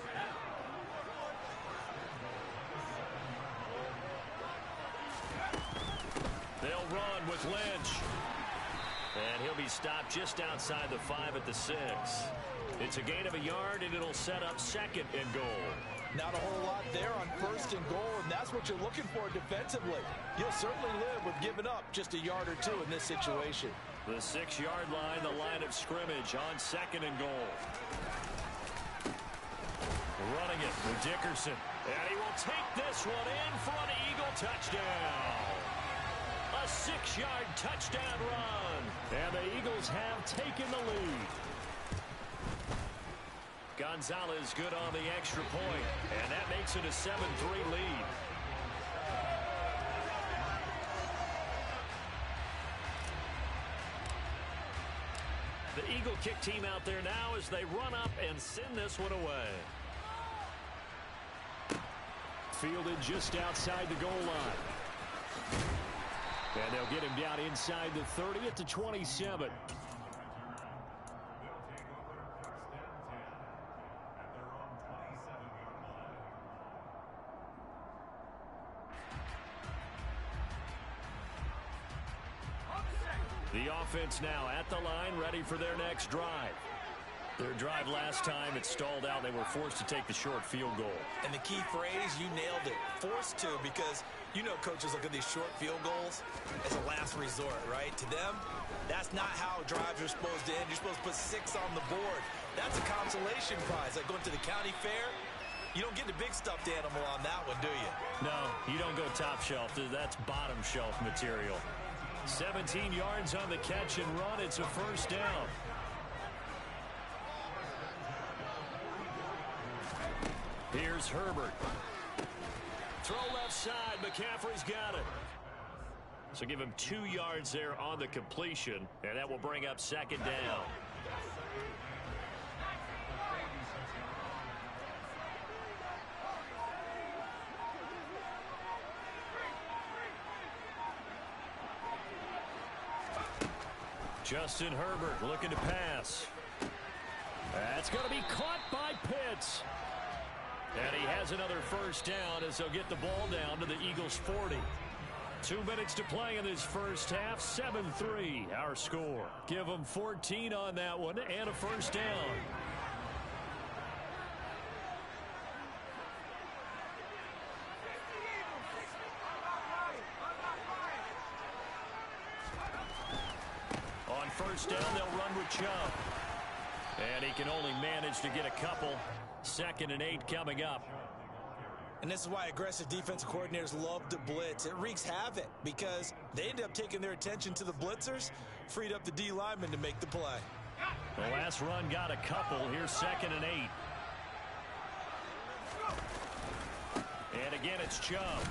They'll run with Lynch. And he'll be stopped just outside the 5 at the 6. It's a gain of a yard, and it'll set up 2nd and goal.
Not a whole lot there on 1st and goal, and that's what you're looking for defensively. You'll certainly live with giving up just a yard or 2 in this situation.
The 6-yard line, the line of scrimmage on 2nd and goal. Running it with Dickerson. And he will take this one in for an Eagle touchdown. A 6-yard touchdown run.
And the Eagles have taken the lead.
Gonzalez good on the extra point, and that makes it a 7-3 lead. The Eagle kick team out there now as they run up and send this one away.
Fielded just outside the goal line. And they'll get him down inside the 30 at the 27. The offense now at the line, ready for their next drive. Their drive last time, it stalled out. They were forced to take the short field goal.
And the key phrase, you nailed it. Forced to, because you know coaches look at these short field goals as a last resort, right? To them, that's not how drives are supposed to end. You're supposed to put 6 on the board. That's a consolation prize. Like going to the county fair, you don't get the big stuffed animal on that one, do you?
No, you don't go top shelf. That's bottom shelf material. 17 yards on the catch and run. It's a first down. Here's Herbert. Throw left side. McCaffrey's got it. So give him 2 yards there on the completion, and that will bring up 2nd down. Justin Herbert looking to pass. That's going to be caught by Pitts. And he has another first down as they'll get the ball down to the Eagles' 40. 2 minutes to play in this first half. 7-3 our score. Give them 14 on that one and a first down. On first down, they'll run with Chubb. And he can only manage to get a couple. 2nd and 8 coming up.
And this is why aggressive defensive coordinators love to blitz. It wreaks havoc because they end up taking their attention to the blitzers, freed up the D lineman to make the play.
The last run got a couple. Here's 2nd and 8. And again, it's Chubb.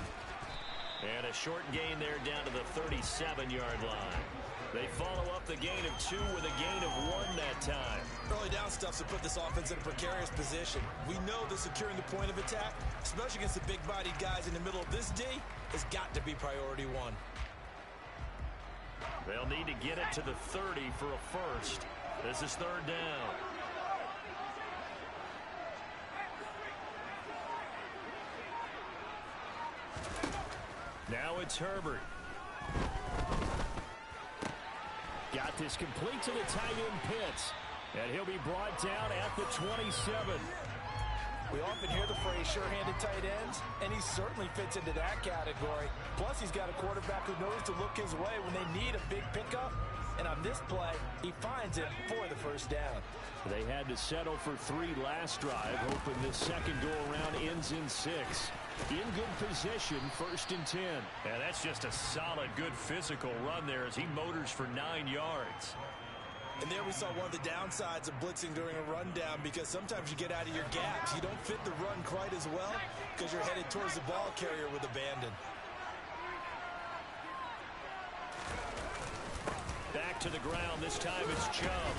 And a short gain there down to the 37-yard line. They follow up the gain of 2 with a gain of 1 that time.
Early down stuff's to put this offense in a precarious position. We know that securing the point of attack, especially against the big-bodied guys in the middle of this D, has got to be priority 1.
They'll need to get it to the 30 for a first. This is 3rd down. Now it's Herbert. Got this complete to the tight end Pitts. And he'll be brought down at the 27.
We often hear the phrase sure-handed tight ends, and he certainly fits into that category. Plus, he's got a quarterback who knows to look his way when they need a big pickup. And on this play, he finds it for the first down.
They had to settle for 3 last drive, hoping this second go-around ends in 6. In good position, 1st and 10.
And that's just a solid, good physical run there as he motors for 9 yards.
And there we saw one of the downsides of blitzing during a rundown, because sometimes you get out of your gaps. You don't fit the run quite as well because you're headed towards the ball carrier with abandon.
Back to the ground. This time it's Chubb.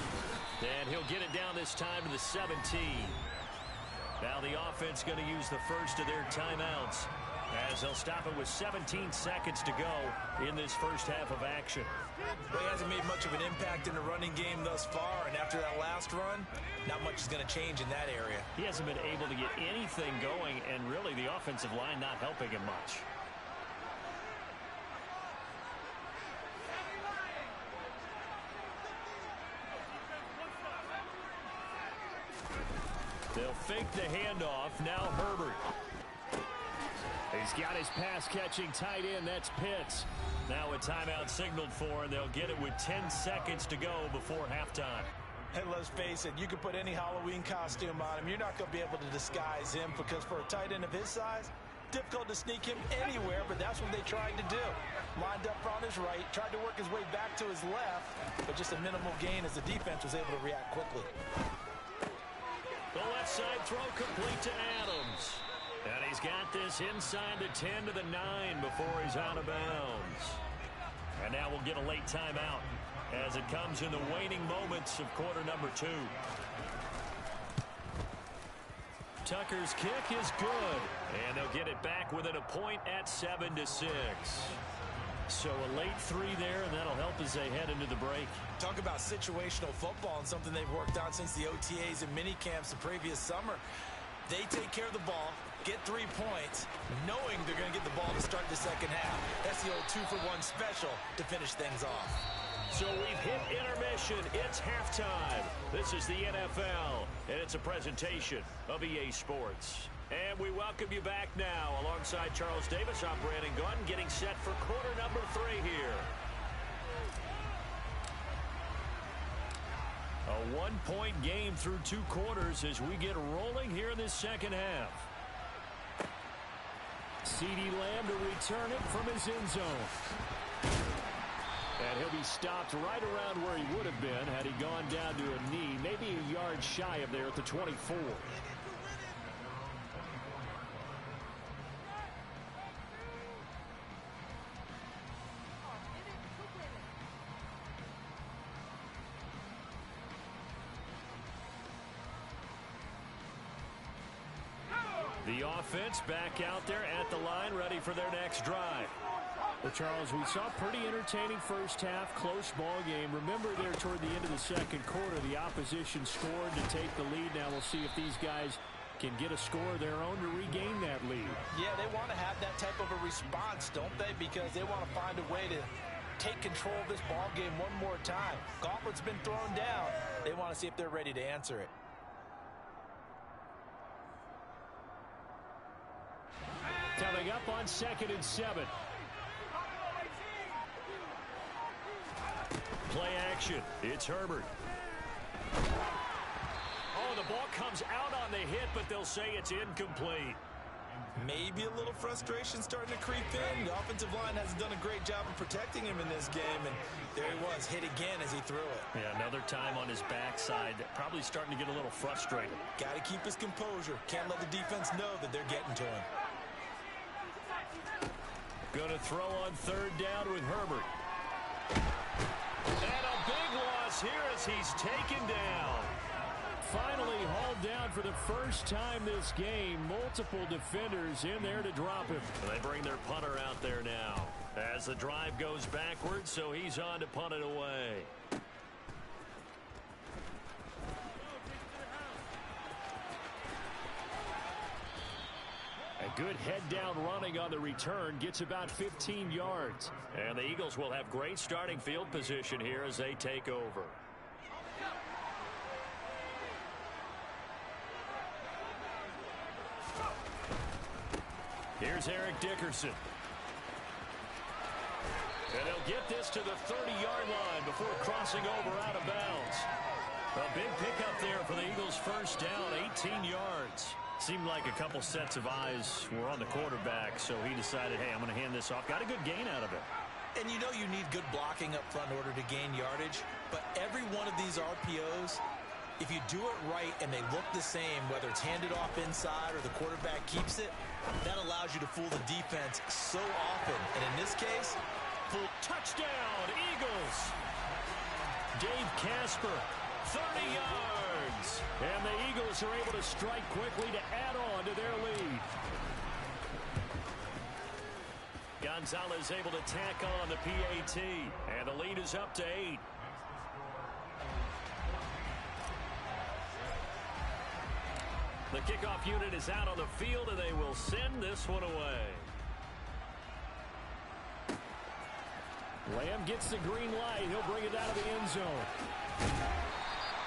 And he'll get it down this time to the 17. Now the offense going to use the first of their timeouts as they'll stop it with 17 seconds to go in this first half of action.
Well, he hasn't made much of an impact in the running game thus far, and after that last run, not much is going to change in that area.
He hasn't been able to get anything going, and really the offensive line not helping him much. They'll fake the handoff. Now Herbert.
He's got his pass-catching tight end. That's Pitts.
Now a timeout signaled for, and they'll get it with 10 seconds to go before halftime.
And let's face it, you can put any Halloween costume on him. You're not going to be able to disguise him, because for a tight end of his size, difficult to sneak him anywhere, but that's what they tried to do. Lined up on his right, tried to work his way back to his left, but just a minimal gain as the defense was able to react quickly.
The left side throw complete to Adams. And he's got this inside the 10 to the 9 before he's out of bounds. And now we'll get a late timeout as it comes in the waning moments of quarter number 2. Tucker's kick is good. And they'll get it back within a point at 7-6. So a late 3 there, and that'll help as they head into the break.
Talk about situational football, and something they've worked on since the OTAs and mini camps the previous summer. They take care of the ball, get 3 points, knowing they're going to get the ball to start the second half. That's the old 2-for-1 special to finish things off.
So we've hit intermission. It's halftime. This is the NFL, and it's a presentation of EA Sports. And we welcome you back now. Alongside Charles Davis, I'm Brandon Gunn, getting set for quarter number 3 here. A 1-point game through 2 quarters as we get rolling here in this second half.
CeeDee Lamb to return it from his end zone. And he'll be stopped right around where he would have been had he gone down to a knee, maybe a yard shy of there at the 24.
The offense back out there at the line, ready for their next drive.
Well, Charles, we saw a pretty entertaining first half, close ball game. Remember there toward the end of the second quarter, the opposition scored to take the lead. Now we'll see if these guys can get a score of their own to regain that lead.
Yeah, they want to have that type of a response, don't they? Because they want to find a way to take control of this ball game one more time. Gauntlet's been thrown down. They want to see if they're ready to answer it.
Coming up on 2nd and 7.
Play action. It's Herbert. ball comes out on the hit, but they'll say it's incomplete.
Maybe a little frustration starting to creep in. The offensive line hasn't done a great job of protecting him in this game, and there he was, hit again as he threw it.
Yeah, another time on his backside, probably starting to get a little frustrated.
Got to keep his composure. Can't let the defense know that they're getting to him.
Going to throw on third down with Herbert. And a big loss here as he's taken down. Finally hauled down for the first time this game. Multiple defenders in there to drop him. They bring their punter out there now as the drive goes backwards, so he's on to punt it away. A good head down running on the return, gets about 15 yards. And the Eagles will have great starting field position here as they take over. Here's Eric Dickerson. And he'll get this to the 30-yard line before crossing over out of bounds. A big pickup there for the Eagles' first down, 18 yards. Seemed like a couple sets of eyes were on the quarterback, so he decided, hey, I'm going to hand this off. Got a good gain out of it.
And you know you need good blocking up front in order to gain yardage, but every one of these RPOs, if you do it right and they look the same, whether it's handed off inside or the quarterback keeps it, that allows you to fool the defense so often. And in this case,
full touchdown, Eagles. Dave Casper, 30 yards. And the Eagles are able to strike quickly to add on to their lead. Gonzalez able to tack on the PAT. And the lead is up to 8. The kickoff unit is out on the field, and they will send this one away. Lamb gets the green light. He'll bring it out of the end zone.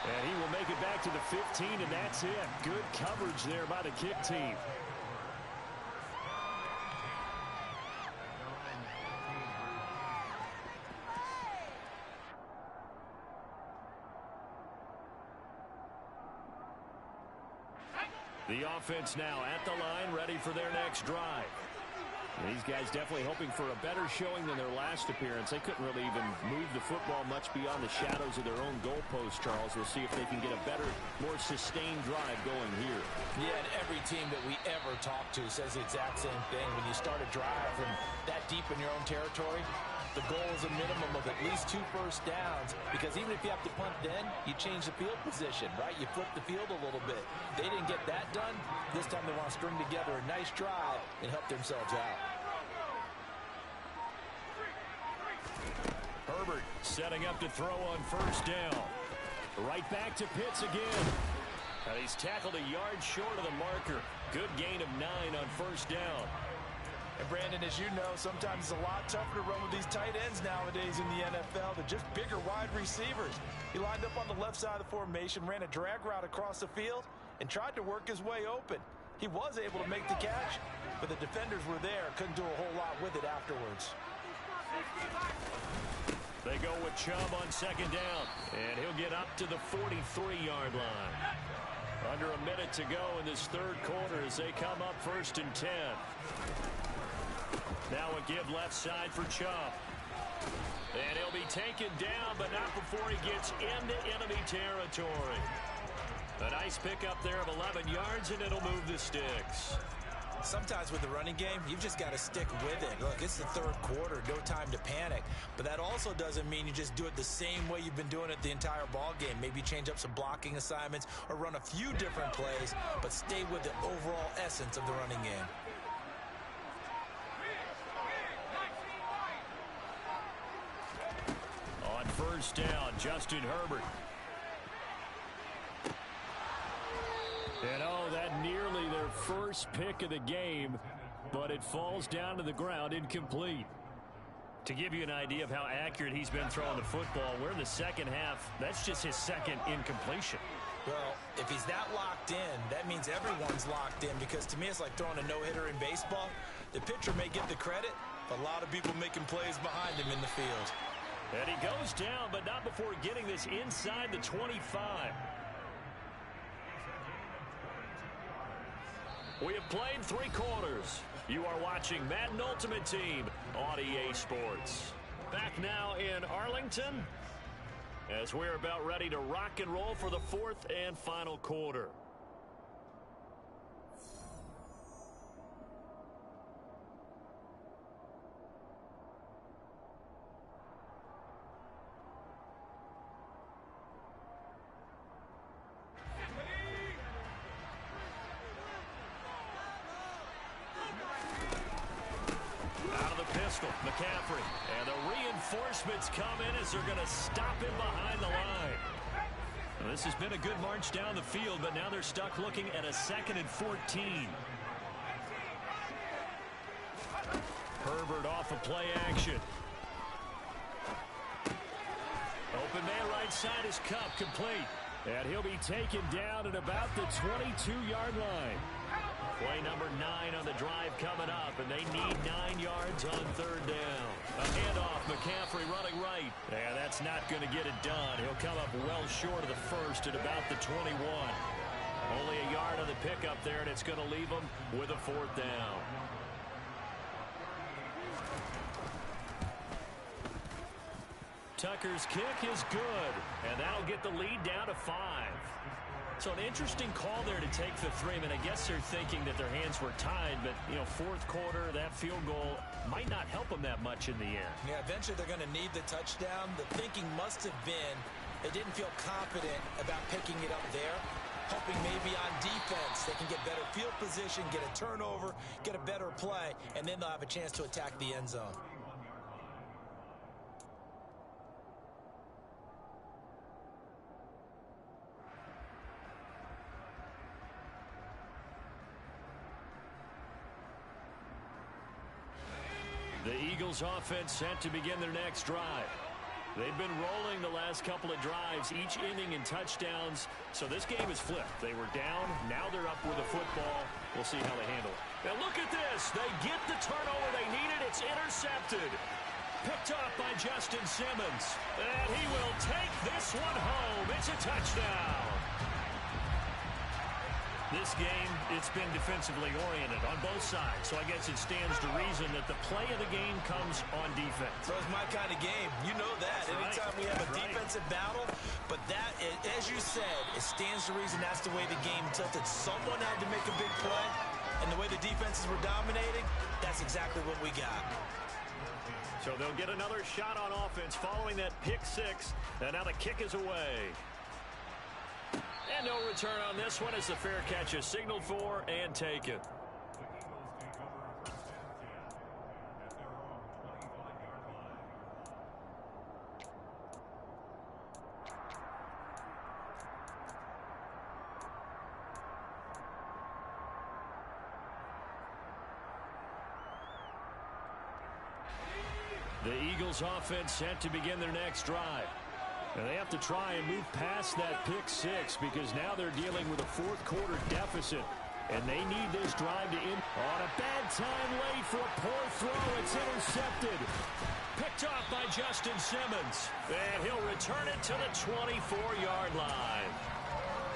And he will make it back to the 15, and that's it. Good coverage there by the kick team. The offense now at the line, ready for their next drive. These guys definitely hoping for a better showing than their last appearance. They couldn't really even move the football much beyond the shadows of their own goalpost, Charles. We'll see if they can get a better, more sustained drive going here.
Yeah, and every team that we ever talk to says the exact same thing. When you start a drive from that deep in your own territory, the goal is a minimum of at least 2 first downs, because even if you have to punt then, you change the field position, right? You flip the field a little bit. They didn't get that done. This time they want to string together a nice drive and help themselves out.
Herbert setting up to throw on first down. Right back to Pitts again. And he's tackled a yard short of the marker. Good gain of 9 on first down.
And Brandon, as you know, sometimes it's a lot tougher to run with these tight ends nowadays in the NFL. They're just bigger wide receivers. He lined up on the left side of the formation, ran a drag route across the field, and tried to work his way open. He was able to make the catch, but the defenders were there. Couldn't do a whole lot with it afterwards.
They go with Chubb on second down, and he'll get up to the 43-yard line. Under a minute to go in this third quarter as they come up first and 10. Now a give left side for Chubb. And he'll be taken down, but not before he gets into enemy territory. A nice pickup there of 11 yards, and it'll move the sticks.
Sometimes with the running game, you've just got to stick with it. Look, it's the third quarter, no time to panic. But that also doesn't mean you just do it the same way you've been doing it the entire ball game. Maybe change up some blocking assignments or run a few different plays, but stay with the overall essence of the running game.
On first down, Justin Herbert. And oh, that nearly their first pick of the game, but it falls down to the ground incomplete. To give you an idea of how accurate he's been throwing the football, we're in the second half. That's just his second incompletion.
Well, if he's that locked in, that means everyone's locked in, because to me it's like throwing a no-hitter in baseball. The pitcher may get the credit, but a lot of people making plays behind him in the field.
And he goes down, but not before getting this inside the 25. We have played 3 quarters. You are watching Madden Ultimate Team on EA Sports. Back now in Arlington as we're about ready to rock and roll for the 4th and final quarter. McCaffrey, and the reinforcements come in as they're going to stop him behind the line. Well, this has been a good march down the field, but now they're stuck looking at a 2nd and 14. Herbert off of play action. Open man right side is Cup, complete. And he'll be taken down at about the 22-yard line. Play number 9 on the drive coming up, and they need 9 yards on 3rd down. A handoff, McCaffrey running right. And that's not going to get it done. He'll come up well short of the 1st at about the 21. Only a yard on the pickup there, and it's going to leave him with a 4th down. Tucker's kick is good, and that'll get the lead down to 5. So an interesting call there to take the 3. I mean, I guess they're thinking that their hands were tied, but, you know, 4th quarter, that field goal might not help them that much in the end.
Yeah, eventually they're going to need the touchdown. The thinking must have been they didn't feel confident about picking it up there, hoping maybe on defense they can get better field position, get a turnover, get a better play, and then they'll have a chance to attack the end zone.
The Eagles offense set to begin their next drive. They've been rolling the last couple of drives, each inning in touchdowns. So this game is flipped. They were down. Now they're up with the football. We'll see how they handle it. Now look at this. They get the turnover they needed. It's intercepted. Picked up by Justin Simmons. And he will take this one home. It's a touchdown. This game, it's been defensively oriented on both sides, so I guess it stands to reason that the play of the game comes on defense.
So it's my kind of game. You know that.
That's
anytime
right.
we have a
That's
defensive battle, but that, as you said, it stands to reason that's the way the game tilted. Someone had to make a big play, and the way the defenses were dominating, that's exactly what we got.
So they'll get another shot on offense following that pick 6, and now the kick is away. And no return on this one as the fair catch is signaled for and taken. The Eagles offense set to begin their next drive. And they have to try and move past that pick 6 because now they're dealing with a 4th quarter deficit. And they need this drive to end. On a bad time late for a poor throw. It's intercepted. Picked off by Justin Simmons. And he'll return it to the 24-yard line.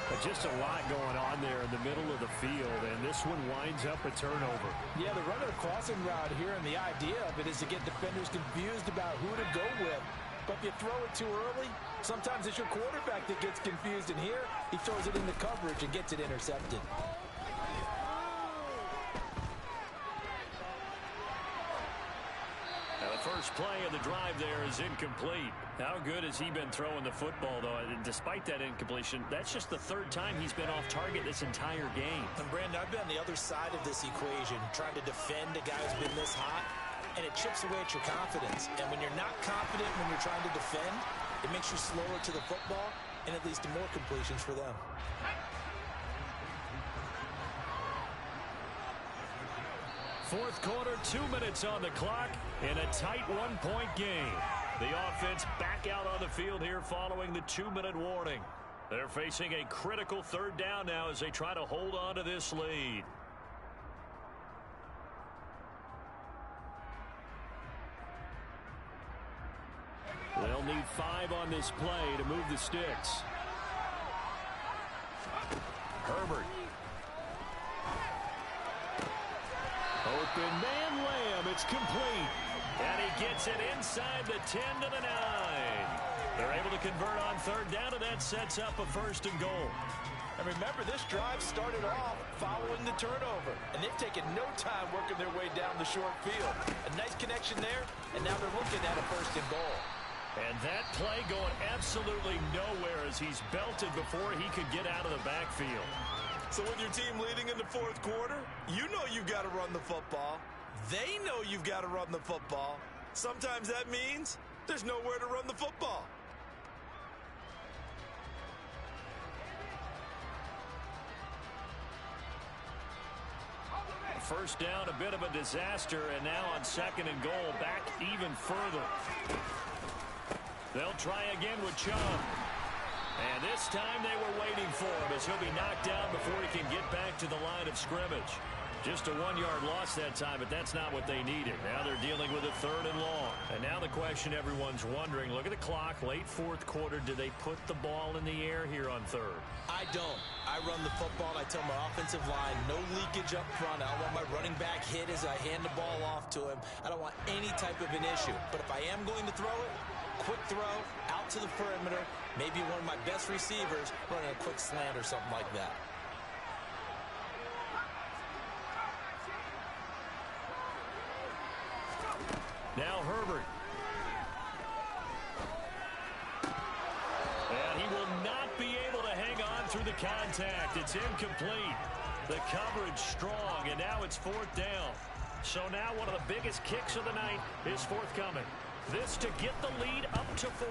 But just a lot going on there in the middle of the field, and this one winds up a turnover.
Yeah, the run of the crossing route here, and the idea of it is to get defenders confused about who to go with. But if you throw it too early, sometimes it's your quarterback that gets confused, and here he throws it into coverage and gets it intercepted.
Now the first play of the drive there is incomplete. How good has he been throwing the football, though? And despite that incompletion, that's just the 3rd time he's been off target this entire game.
And Brandon, I've been on the other side of this equation, trying to defend a guy who's been this hot, and it chips away at your confidence. And when you're not confident when you're trying to defend, it makes you slower to the football, and it leads to more completions for them.
Fourth quarter, 2 minutes on the clock in a tight 1-point game. The offense back out on the field here following the 2-minute warning. They're facing a critical 3rd down now as they try to hold on to this lead. They'll need 5 on this play to move the sticks. Herbert. open man layup. It's complete. And he gets it inside the 10 to the 9. They're able to convert on third down, and that sets up a 1st and goal.
And remember, this drive started off following the turnover. And they've taken no time working their way down the short field. A nice connection there, and now they're looking at a 1st and goal.
And that play going absolutely nowhere as he's belted before he could get out of the backfield.
So with your team leading in the 4th quarter, you know you've got to run the football. They know you've got to run the football. Sometimes that means there's nowhere to run the football.
First down, a bit of a disaster, and now on 2nd and goal, back even further. They'll try again with Chubb. And this time they were waiting for him as he'll be knocked down before he can get back to the line of scrimmage. Just a 1-yard loss that time, but that's not what they needed. Now they're dealing with a 3rd and long. And now the question everyone's wondering, look at the clock, late 4th quarter, do they put the ball in the air here on 3rd?
I don't. I run the football, and I tell my offensive line, no leakage up front. I don't want my running back hit as I hand the ball off to him. I don't want any type of an issue. But if I am going to throw it, quick throw, out to the perimeter, maybe one of my best receivers running a quick slant or something like that.
Now Herbert. And he will not be able to hang on through the contact. It's incomplete. The coverage strong, and now it's 4th down. So now one of the biggest kicks of the night is forthcoming. This to get the lead up to 4.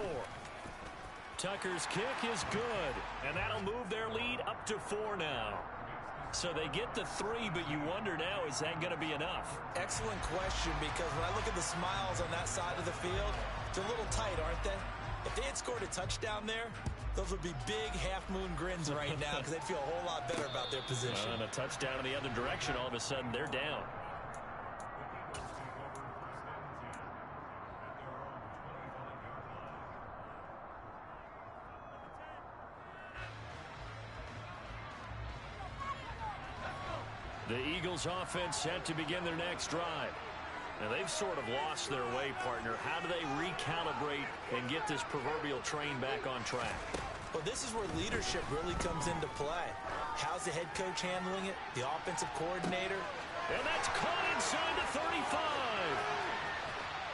Tucker's kick is good, and that'll move their lead up to 4 now. So they get the 3, but you wonder now, is that going to be enough?
Excellent question, because when I look at the smiles on that side of the field, they're a little tight, aren't they? If they had scored a touchdown there, those would be big half-moon grins right now because they'd feel a whole lot better about their position.
And a touchdown in the other direction, all of a sudden they're down. The Eagles offense set to begin their next drive. Now they've sort of lost their way, partner. How do they recalibrate and get this proverbial train back on track?
Well, this is where leadership really comes into play. How's the head coach handling it? The offensive coordinator?
And that's caught inside the 35.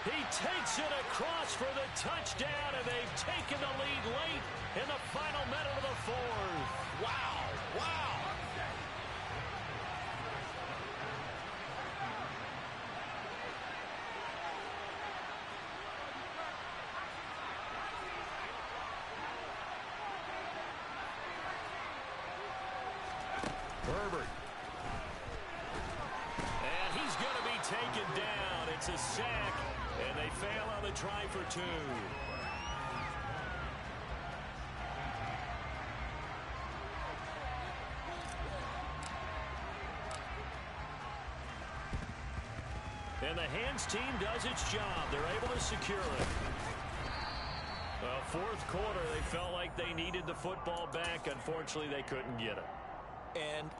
He takes it across for the touchdown, and they've taken the lead late in the final minute of the 4th.
Wow, wow.
Herbert. And he's going to be taken down. It's a sack, and they fail on the try for 2. And the hands team does its job. They're able to secure it. Well, 4th quarter, they felt like they needed the football back. Unfortunately, they couldn't get it.
And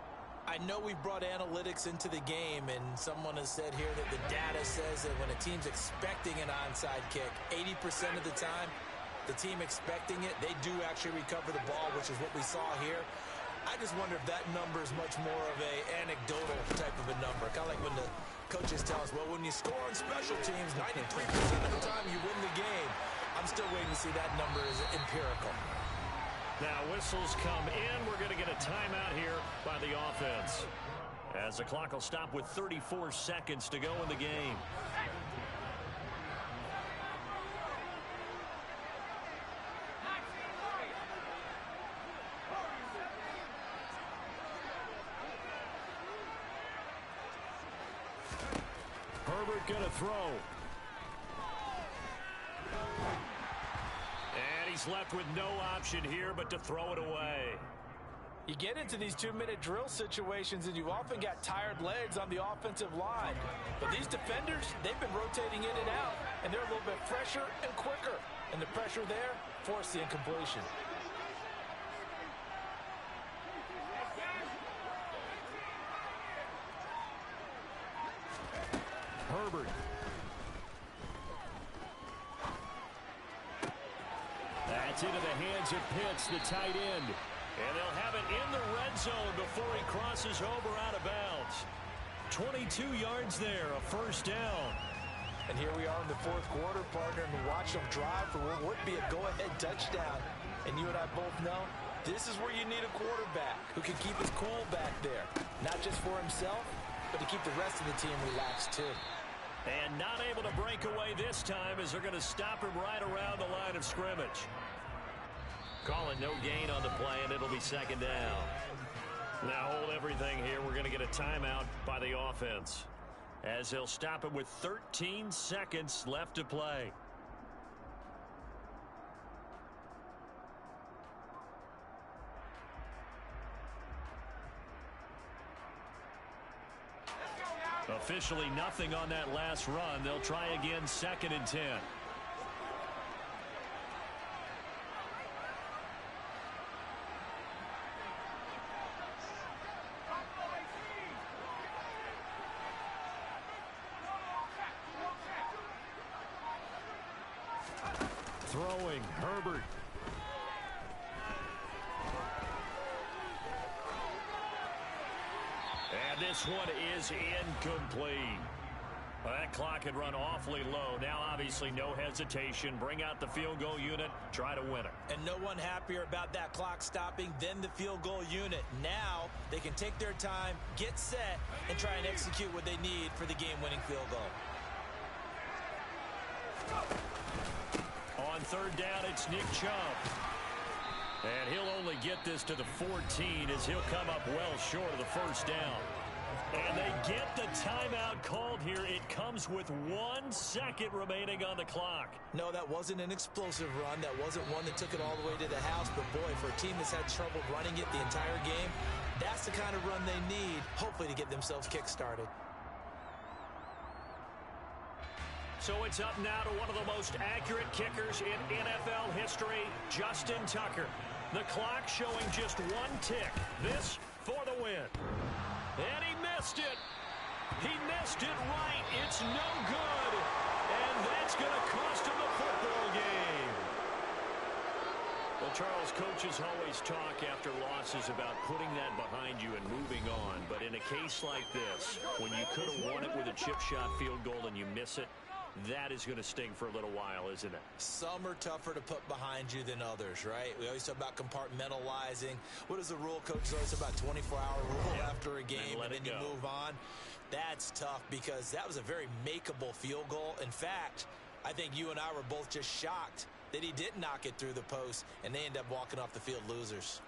I know we've brought analytics into the game, and someone has said here that the data says that when a team's expecting an onside kick, 80% of the time, the team expecting it, they do actually recover the ball, which is what we saw here. I just wonder if that number is much more of a anecdotal type of a number. Kind of like when the coaches tell us, well, when you score on special teams, 93% of the time you win the game. I'm still waiting to see that number is empirical.
Now whistles come in. We're going to get a timeout here by the offense, as the clock will stop with 34 seconds to go in the game. Herbert going to throw. And he's left with no option here but to throw it away.
You get into these 2-minute drill situations, and you've often got tired legs on the offensive line. But these defenders, they've been rotating in and out, and they're a little bit fresher and quicker. And the pressure there forced the incompletion.
It's into the hands of Pitts, the tight end. And they'll have it in the red zone before he crosses over out of bounds. 22 yards there, a first down.
And here we are in the fourth quarter, partner, and watch them drive for what would be a go-ahead touchdown. And you and I both know this is where you need a quarterback who can keep his cool back there. Not just for himself, but to keep the rest of the team relaxed too.
And not able to break away this time as they're going to stop him right around the line of scrimmage. Calling no gain on the play, and it'll be second down. Now hold everything here. We're going to get a timeout by the offense, as they'll stop him with 13 seconds left to play. Officially nothing on that last run. They'll try again, 2nd and 10. Throwing, Herbert. And this one is incomplete. Well, that clock had run awfully low. Now, obviously, no hesitation. Bring out the field goal unit. Try to win it.
And no one happier about that clock stopping than the field goal unit. Now, they can take their time, get set, and try and execute what they need for the game-winning field goal.
On 3rd down, it's Nick Chubb. And he'll only get this to the 14 as he'll come up well short of the first down. And they get the timeout called here. It comes with 1 second remaining on the clock.
No, that wasn't an explosive run. That wasn't one that took it all the way to the house. But, boy, for a team that's had trouble running it the entire game, that's the kind of run they need, hopefully, to get themselves kick-started.
So it's up now to one of the most accurate kickers in NFL history, Justin Tucker. The clock showing just 1 tick. This for the win. And he missed it. He missed it right. It's no good. And that's going to cost him the football game. Well, Charles, coaches always talk after losses about putting that behind you and moving on. But in a case like this, when you could have won it with a chip shot field goal and you miss it, that is going to sting for a little while, isn't it?
Some are tougher to put behind you than others, right? We always talk about compartmentalizing. What is the rule? Coaches always talk about 24-hour rule after a game, and then you move on. That's tough because that was a very makeable field goal. In fact, I think you and I were both just shocked that he didn't knock it through the post, and they end up walking off the field losers.